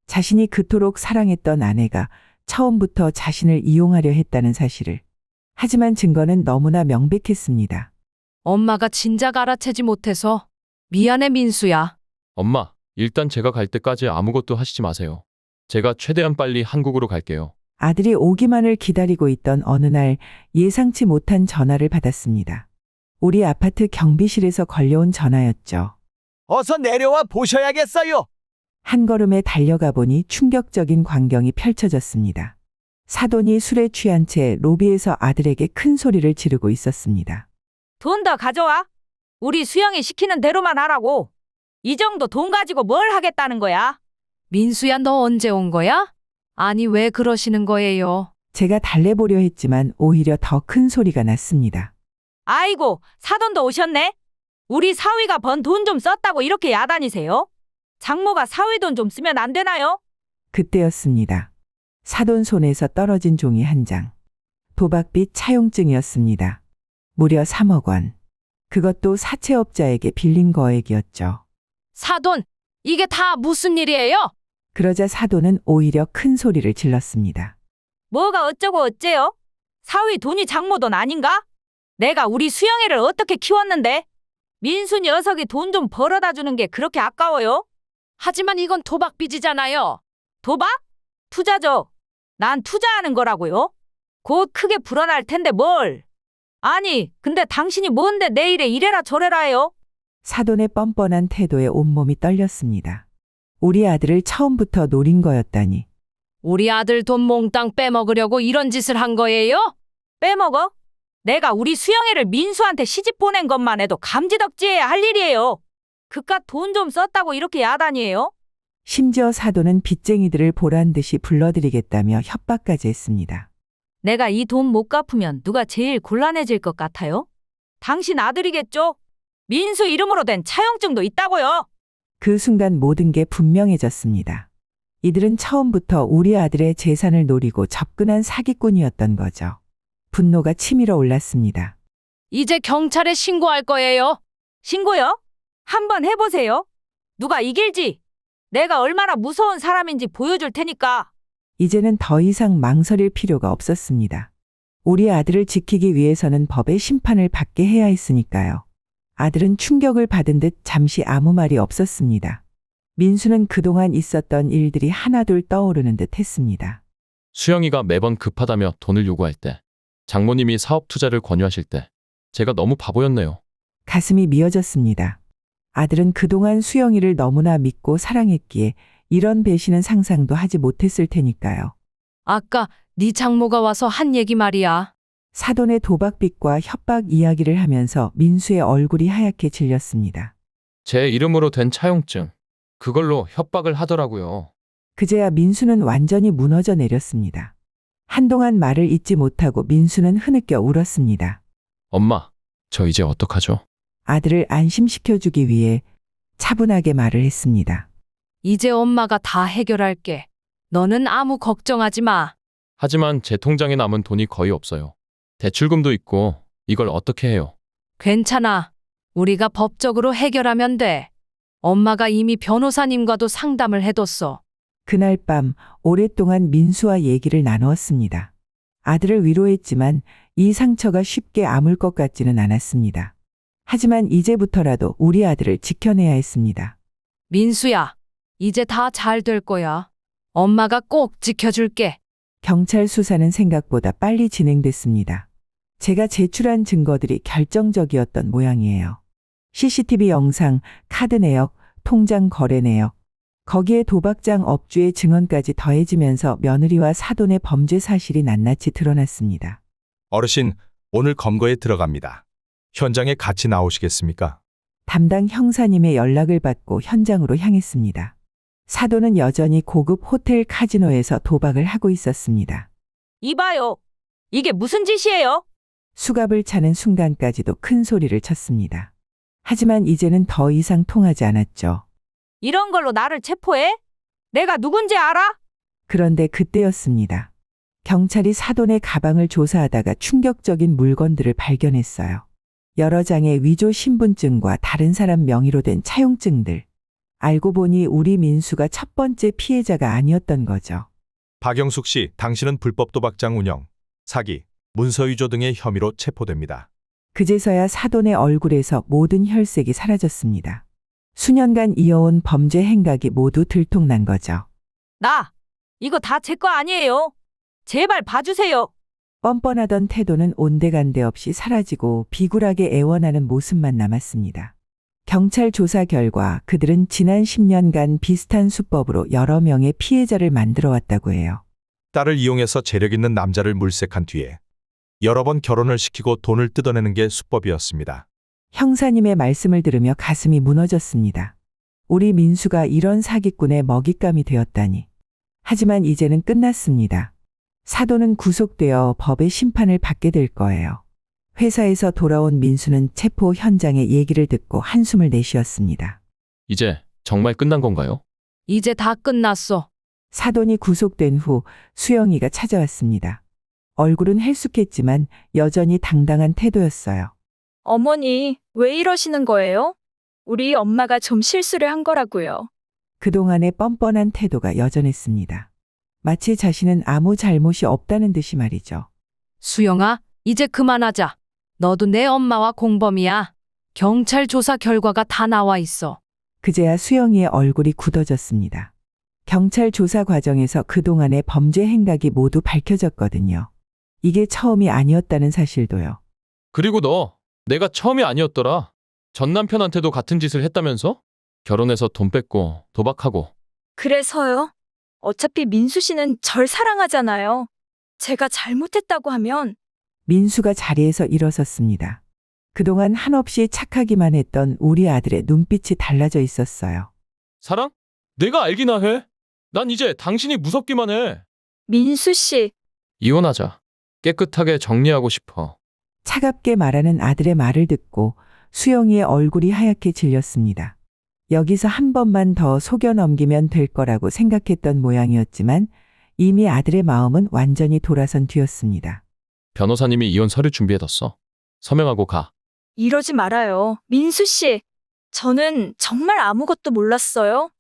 자신이 그토록 사랑했던 아내가 처음부터 자신을 이용하려 했다는 사실을. 하지만 증거는 너무나 명백했습니다. 엄마가 진작 알아채지 못해서 미안해 민수야. 엄마, 일단 제가 갈 때까지 아무것도 하시지 마세요. 제가 최대한 빨리 한국으로 갈게요. 아들이 오기만을 기다리고 있던 어느 날 예상치 못한 전화를 받았습니다. 우리 아파트 경비실에서 걸려온 전화였죠. 어서 내려와 보셔야겠어요. 한 걸음에 달려가 보니 충격적인 광경이 펼쳐졌습니다. 사돈이 술에 취한 채 로비에서 아들에게 큰 소리를 지르고 있었습니다. 돈 더 가져와. 우리 수영이 시키는 대로만 하라고. 이 정도 돈 가지고 뭘 하겠다는 거야? 민수야, 너 언제 온 거야? 아니, 왜 그러시는 거예요? 제가 달래보려 했지만 오히려 더 큰 소리가 났습니다. 아이고, 사돈도 오셨네? 우리 사위가 번 돈 좀 썼다고 이렇게 야단이세요? 장모가 사위 돈 좀 쓰면 안 되나요? 그때였습니다. 사돈 손에서 떨어진 종이 한 장. 도박빚 차용증이었습니다. 무려 3억 원. 그것도 사채업자에게 빌린 거액이었죠. 사돈, 이게 다 무슨 일이에요? 그러자 사돈은 오히려 큰 소리를 질렀습니다. 뭐가 어쩌고 어째요? 사위 돈이 장모 돈 아닌가? 내가 우리 수영이를 어떻게 키웠는데? 민수 녀석이 돈 좀 벌어다 주는 게 그렇게 아까워요? 하지만 이건 도박빚이잖아요. 도박? 투자죠. 난 투자하는 거라고요. 곧 크게 불어날 텐데 뭘. 아니, 근데 당신이 뭔데 내일에 이래라 저래라 해요? 사돈의 뻔뻔한 태도에 온몸이 떨렸습니다. 우리 아들을 처음부터 노린 거였다니. 우리 아들 돈 몽땅 빼먹으려고 이런 짓을 한 거예요? 빼먹어? 내가 우리 수영이를 민수한테 시집 보낸 것만 해도 감지덕지해야 할 일이에요. 그깟 돈 좀 썼다고 이렇게 야단이에요? 심지어 사돈은 빚쟁이들을 보란 듯이 불러들이겠다며 협박까지 했습니다. 내가 이 돈 못 갚으면 누가 제일 곤란해질 것 같아요? 당신 아들이겠죠? 민수 이름으로 된 차용증도 있다고요. 그 순간 모든 게 분명해졌습니다. 이들은 처음부터 우리 아들의 재산을 노리고 접근한 사기꾼이었던 거죠. 분노가 치밀어 올랐습니다. 이제 경찰에 신고할 거예요. 신고요? 한번 해보세요. 누가 이길지. 내가 얼마나 무서운 사람인지 보여줄 테니까. 이제는 더 이상 망설일 필요가 없었습니다. 우리 아들을 지키기 위해서는 법의 심판을 받게 해야 했으니까요. 아들은 충격을 받은 듯 잠시 아무 말이 없었습니다. 민수는 그동안 있었던 일들이 하나둘 떠오르는 듯 했습니다. 수영이가 매번 급하다며 돈을 요구할 때, 장모님이 사업 투자를 권유하실 때, 제가 너무 바보였네요. 가슴이 미어졌습니다. 아들은 그동안 수영이를 너무나 믿고 사랑했기에 이런 배신은 상상도 하지 못했을 테니까요. 아까 네 장모가 와서 한 얘기 말이야. 사돈의 도박빚과 협박 이야기를 하면서 민수의 얼굴이 하얗게 질렸습니다. 제 이름으로 된 차용증, 그걸로 협박을 하더라고요. 그제야 민수는 완전히 무너져 내렸습니다. 한동안 말을 잇지 못하고 민수는 흐느껴 울었습니다. 엄마, 저 이제 어떡하죠? 아들을 안심시켜주기 위해 차분하게 말을 했습니다. 이제 엄마가 다 해결할게. 너는 아무 걱정하지 마. 하지만 제 통장에 남은 돈이 거의 없어요. 대출금도 있고 이걸 어떻게 해요? 괜찮아. 우리가 법적으로 해결하면 돼. 엄마가 이미 변호사님과도 상담을 해뒀어. 그날 밤 오랫동안 민수와 얘기를 나누었습니다. 아들을 위로했지만 이 상처가 쉽게 아물 것 같지는 않았습니다. 하지만 이제부터라도 우리 아들을 지켜내야 했습니다. 민수야, 이제 다 잘 될 거야. 엄마가 꼭 지켜줄게. 경찰 수사는 생각보다 빨리 진행됐습니다. 제가 제출한 증거들이 결정적이었던 모양이에요. CCTV 영상, 카드 내역, 통장 거래 내역, 거기에 도박장 업주의 증언까지 더해지면서 며느리와 사돈의 범죄 사실이 낱낱이 드러났습니다. 어르신, 오늘 검거에 들어갑니다. 현장에 같이 나오시겠습니까? 담당 형사님의 연락을 받고 현장으로 향했습니다. 사돈은 여전히 고급 호텔 카지노에서 도박을 하고 있었습니다. 이봐요. 이게 무슨 짓이에요? 수갑을 차는 순간까지도 큰 소리를 쳤습니다. 하지만 이제는 더 이상 통하지 않았죠. 이런 걸로 나를 체포해? 내가 누군지 알아? 그런데 그때였습니다. 경찰이 사돈의 가방을 조사하다가 충격적인 물건들을 발견했어요. 여러 장의 위조 신분증과 다른 사람 명의로 된 차용증들. 알고 보니 우리 민수가 첫 번째 피해자가 아니었던 거죠. 박영숙 씨, 당신은 불법 도박장 운영, 사기, 문서위조 등의 혐의로 체포됩니다. 그제서야 사돈의 얼굴에서 모든 혈색이 사라졌습니다. 수년간 이어온 범죄 행각이 모두 들통난 거죠. 이거 다 제 거 아니에요. 제발 봐주세요. 뻔뻔하던 태도는 온데간데 없이 사라지고 비굴하게 애원하는 모습만 남았습니다. 경찰 조사 결과 그들은 지난 10년간 비슷한 수법으로 여러 명의 피해자를 만들어 왔다고 해요. 딸을 이용해서 재력 있는 남자를 물색한 뒤에 여러 번 결혼을 시키고 돈을 뜯어내는 게 수법이었습니다. 형사님의 말씀을 들으며 가슴이 무너졌습니다. 우리 민수가 이런 사기꾼의 먹잇감이 되었다니. 하지만 이제는 끝났습니다. 사돈은 구속되어 법의 심판을 받게 될 거예요. 회사에서 돌아온 민수는 체포 현장의 얘기를 듣고 한숨을 내쉬었습니다. 이제 정말 끝난 건가요? 이제 다 끝났어. 사돈이 구속된 후 수영이가 찾아왔습니다. 얼굴은 헬쑥했지만 여전히 당당한 태도였어요. 어머니, 왜 이러시는 거예요? 우리 엄마가 좀 실수를 한 거라고요. 그동안의 뻔뻔한 태도가 여전했습니다. 마치 자신은 아무 잘못이 없다는 듯이 말이죠. 수영아, 이제 그만하자. 너도 내 엄마와 공범이야. 경찰 조사 결과가 다 나와 있어. 그제야 수영이의 얼굴이 굳어졌습니다. 경찰 조사 과정에서 그동안의 범죄 행각이 모두 밝혀졌거든요. 이게 처음이 아니었다는 사실도요. 그리고 너, 내가 처음이 아니었더라. 전 남편한테도 같은 짓을 했다면서? 결혼해서 돈 뺏고 도박하고. 그래서요? 어차피 민수 씨는 절 사랑하잖아요. 제가 잘못했다고 하면 민수가 자리에서 일어섰습니다. 그동안 한없이 착하기만 했던 우리 아들의 눈빛이 달라져 있었어요. 사랑? 내가 알기나 해. 난 이제 당신이 무섭기만 해. 민수 씨, 이혼하자. 깨끗하게 정리하고 싶어. 차갑게 말하는 아들의 말을 듣고 수영이의 얼굴이 하얗게 질렸습니다. 여기서 한 번만 더 속여 넘기면 될 거라고 생각했던 모양이었지만 이미 아들의 마음은 완전히 돌아선 뒤였습니다. 변호사님이 이혼 서류 준비해뒀어. 서명하고 가. 이러지 말아요. 민수 씨, 저는 정말 아무것도 몰랐어요.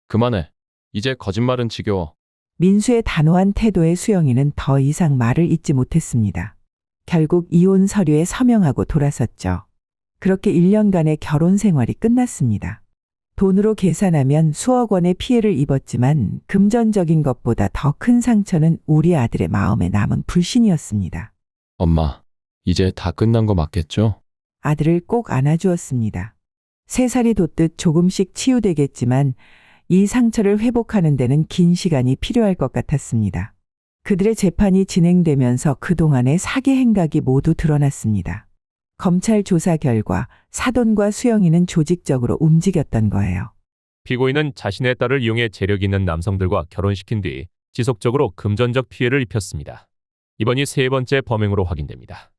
그만해. 이제 거짓말은 지겨워. 민수의 단호한 태도에 수영이는 더 이상 말을 잇지 못했습니다. 결국 이혼 서류에 서명하고 돌아섰죠. 그렇게 1년간의 결혼 생활이 끝났습니다. 돈으로 계산하면 수억 원의 피해를 입었지만 금전적인 것보다 더 큰 상처는 우리 아들의 마음에 남은 불신이었습니다. 엄마, 이제 다 끝난 거 맞겠죠? 아들을 꼭 안아주었습니다. 3살이 돋듯 조금씩 치유되겠지만 이 상처를 회복하는 데는 긴 시간이 필요할 것 같았습니다. 그들의 재판이 진행되면서 그동안의 사기 행각이 모두 드러났습니다. 검찰 조사 결과 사돈과 수영이는 조직적으로 움직였던 거예요. 피고인은 자신의 딸을 이용해 재력 있는 남성들과 결혼시킨 뒤 지속적으로 금전적 피해를 입혔습니다. 이번이 3번째 범행으로 확인됩니다.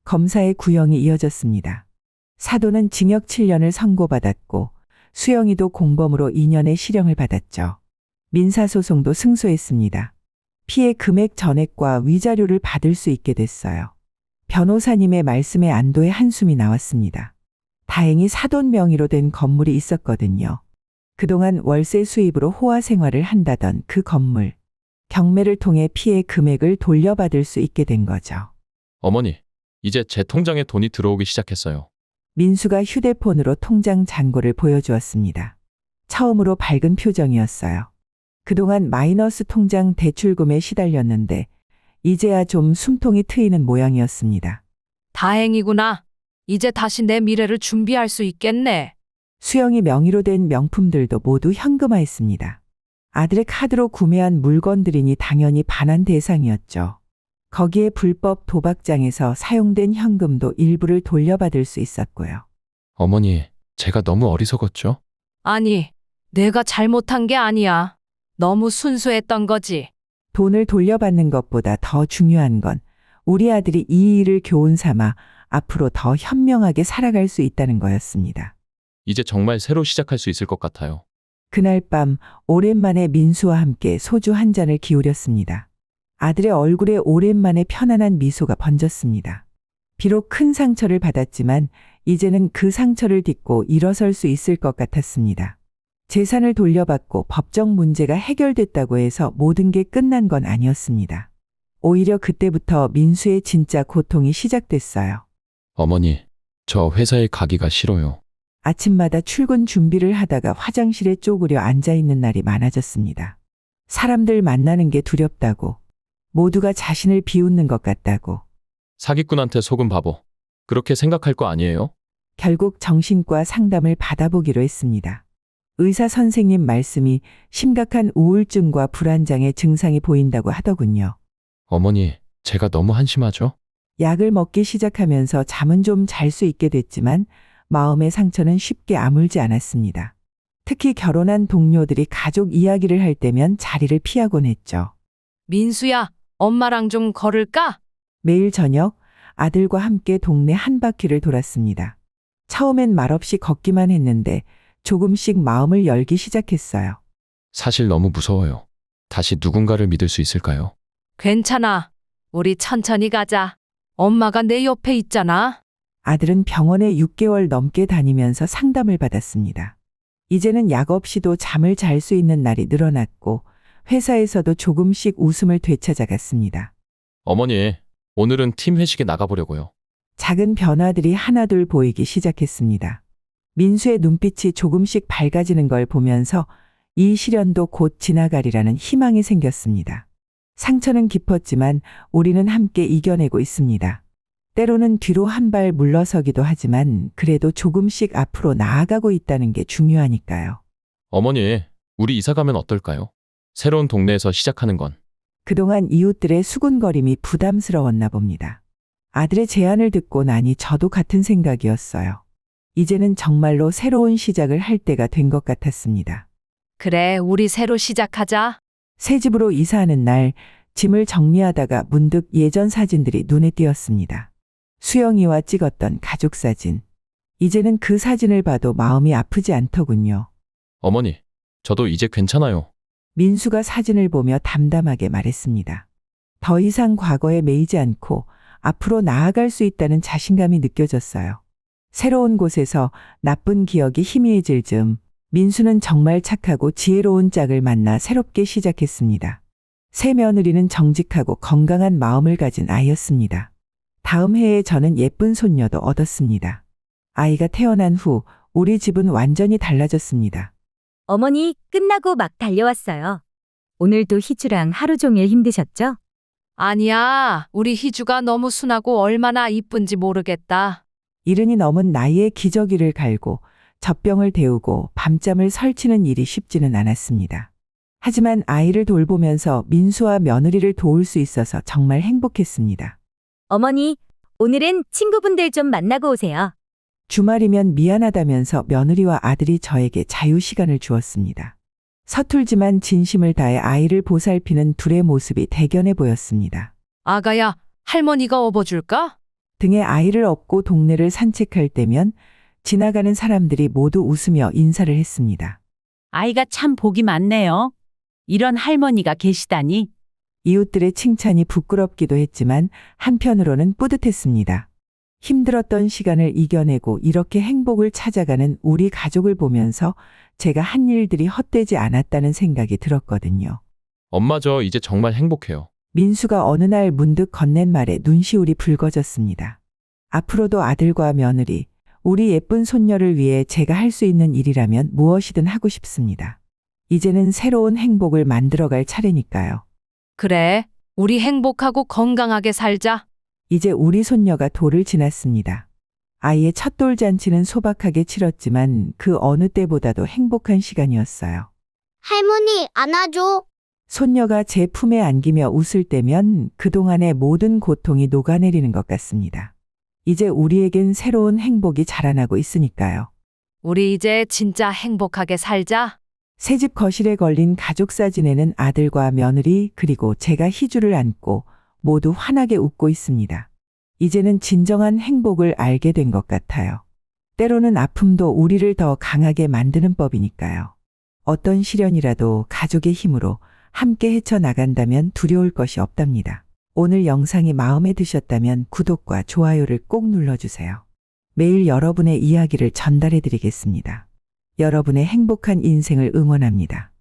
검사의 구형이 이어졌습니다. 사돈은 징역 7년을 선고받았고 수영이도 공범으로 2년의 실형을 받았죠. 민사소송도 승소했습니다. 피해 금액 전액과 위자료를 받을 수 있게 됐어요. 변호사님의 말씀에 안도의 한숨이 나왔습니다. 다행히 사돈 명의로 된 건물이 있었거든요. 그동안 월세 수입으로 호화 생활을 한다던 그 건물. 경매를 통해 피해 금액을 돌려받을 수 있게 된 거죠. 어머니, 이제 제 통장에 돈이 들어오기 시작했어요. 민수가 휴대폰으로 통장 잔고를 보여주었습니다. 처음으로 밝은 표정이었어요. 그동안 마이너스 통장 대출금에 시달렸는데 이제야 좀 숨통이 트이는 모양이었습니다. 다행이구나. 이제 다시 내 미래를 준비할 수 있겠네. 수영이 명의로 된 명품들도 모두 현금화했습니다. 아들의 카드로 구매한 물건들이니 당연히 반환 대상이었죠. 거기에 불법 도박장에서 사용된 현금도 일부를 돌려받을 수 있었고요. 어머니, 제가 너무 어리석었죠? 아니, 내가 잘못한 게 아니야. 너무 순수했던 거지. 돈을 돌려받는 것보다 더 중요한 건 우리 아들이 이 일을 교훈 삼아 앞으로 더 현명하게 살아갈 수 있다는 거였습니다. 이제 정말 새로 시작할 수 있을 것 같아요. 그날 밤 오랜만에 민수와 함께 소주 한 잔을 기울였습니다. 아들의 얼굴에 오랜만에 편안한 미소가 번졌습니다. 비록 큰 상처를 받았지만 이제는 그 상처를 딛고 일어설 수 있을 것 같았습니다. 재산을 돌려받고 법적 문제가 해결됐다고 해서 모든 게 끝난 건 아니었습니다. 오히려 그때부터 민수의 진짜 고통이 시작됐어요. 어머니, 저 회사에 가기가 싫어요. 아침마다 출근 준비를 하다가 화장실에 쪼그려 앉아있는 날이 많아졌습니다. 사람들 만나는 게 두렵다고, 모두가 자신을 비웃는 것 같다고. 사기꾼한테 속은 바보. 그렇게 생각할 거 아니에요? 결국 정신과 상담을 받아보기로 했습니다. 의사 선생님 말씀이 심각한 우울증과 불안장애 증상이 보인다고 하더군요. 어머니, 제가 너무 한심하죠? 약을 먹기 시작하면서 잠은 좀 잘 수 있게 됐지만 마음의 상처는 쉽게 아물지 않았습니다. 특히 결혼한 동료들이 가족 이야기를 할 때면 자리를 피하곤 했죠. 민수야, 엄마랑 좀 걸을까? 매일 저녁 아들과 함께 동네 한 바퀴를 돌았습니다. 처음엔 말없이 걷기만 했는데 조금씩 마음을 열기 시작했어요. 사실 너무 무서워요. 다시 누군가를 믿을 수 있을까요? 괜찮아. 우리 천천히 가자. 엄마가 내 옆에 있잖아. 아들은 병원에 6개월 넘게 다니면서 상담을 받았습니다. 이제는 약 없이도 잠을 잘 수 있는 날이 늘어났고 회사에서도 조금씩 웃음을 되찾아갔습니다. 어머니, 오늘은 팀 회식에 나가보려고요. 작은 변화들이 하나둘 보이기 시작했습니다. 민수의 눈빛이 조금씩 밝아지는 걸 보면서 이 시련도 곧 지나가리라는 희망이 생겼습니다. 상처는 깊었지만 우리는 함께 이겨내고 있습니다. 때로는 뒤로 한 발 물러서기도 하지만 그래도 조금씩 앞으로 나아가고 있다는 게 중요하니까요. 어머니, 우리 이사 가면 어떨까요? 새로운 동네에서 시작하는 건. 그동안 이웃들의 수군거림이 부담스러웠나 봅니다. 아들의 제안을 듣고 나니 저도 같은 생각이었어요. 이제는 정말로 새로운 시작을 할 때가 된 것 같았습니다. 그래, 우리 새로 시작하자. 새 집으로 이사하는 날 짐을 정리하다가 문득 예전 사진들이 눈에 띄었습니다. 수영이와 찍었던 가족 사진. 이제는 그 사진을 봐도 마음이 아프지 않더군요. 어머니, 저도 이제 괜찮아요. 민수가 사진을 보며 담담하게 말했습니다. 더 이상 과거에 매이지 않고 앞으로 나아갈 수 있다는 자신감이 느껴졌어요. 새로운 곳에서 나쁜 기억이 희미해질 즈음 민수는 정말 착하고 지혜로운 짝을 만나 새롭게 시작했습니다. 새 며느리는 정직하고 건강한 마음을 가진 아이였습니다. 다음 해에 저는 예쁜 손녀도 얻었습니다. 아이가 태어난 후 우리 집은 완전히 달라졌습니다. 어머니, 끝나고 막 달려왔어요. 오늘도 희주랑 하루 종일 힘드셨죠? 아니야. 우리 희주가 너무 순하고 얼마나 이쁜지 모르겠다. 70이 넘은 나이에 기저귀를 갈고 젖병을 데우고 밤잠을 설치는 일이 쉽지는 않았습니다. 하지만 아이를 돌보면서 민수와 며느리를 도울 수 있어서 정말 행복했습니다. 어머니, 오늘은 친구분들 좀 만나고 오세요. 주말이면 미안하다면서 며느리와 아들이 저에게 자유 시간을 주었습니다. 서툴지만 진심을 다해 아이를 보살피는 둘의 모습이 대견해 보였습니다. 아가야, 할머니가 업어줄까? 등에 아이를 업고 동네를 산책할 때면 지나가는 사람들이 모두 웃으며 인사를 했습니다. 아이가 참 복이 많네요. 이런 할머니가 계시다니. 이웃들의 칭찬이 부끄럽기도 했지만 한편으로는 뿌듯했습니다. 힘들었던 시간을 이겨내고 이렇게 행복을 찾아가는 우리 가족을 보면서 제가 한 일들이 헛되지 않았다는 생각이 들었거든요. 엄마, 저 이제 정말 행복해요. 민수가 어느 날 문득 건넨 말에 눈시울이 붉어졌습니다. 앞으로도 아들과 며느리, 우리 예쁜 손녀를 위해 제가 할 수 있는 일이라면 무엇이든 하고 싶습니다. 이제는 새로운 행복을 만들어갈 차례니까요. 그래, 우리 행복하고 건강하게 살자. 이제 우리 손녀가 돌을 지났습니다. 아이의 첫 돌잔치는 소박하게 치렀지만 그 어느 때보다도 행복한 시간이었어요. 할머니, 안아줘. 손녀가 제 품에 안기며 웃을 때면 그동안의 모든 고통이 녹아내리는 것 같습니다. 이제 우리에겐 새로운 행복이 자라나고 있으니까요. 우리 이제 진짜 행복하게 살자. 새집 거실에 걸린 가족 사진에는 아들과 며느리 그리고 제가 희주를 안고 모두 환하게 웃고 있습니다. 이제는 진정한 행복을 알게 된 것 같아요. 때로는 아픔도 우리를 더 강하게 만드는 법이니까요. 어떤 시련이라도 가족의 힘으로 함께 헤쳐나간다면 두려울 것이 없답니다. 오늘 영상이 마음에 드셨다면 구독과 좋아요를 꼭 눌러주세요. 매일 여러분의 이야기를 전달해 드리겠습니다. 여러분의 행복한 인생을 응원합니다.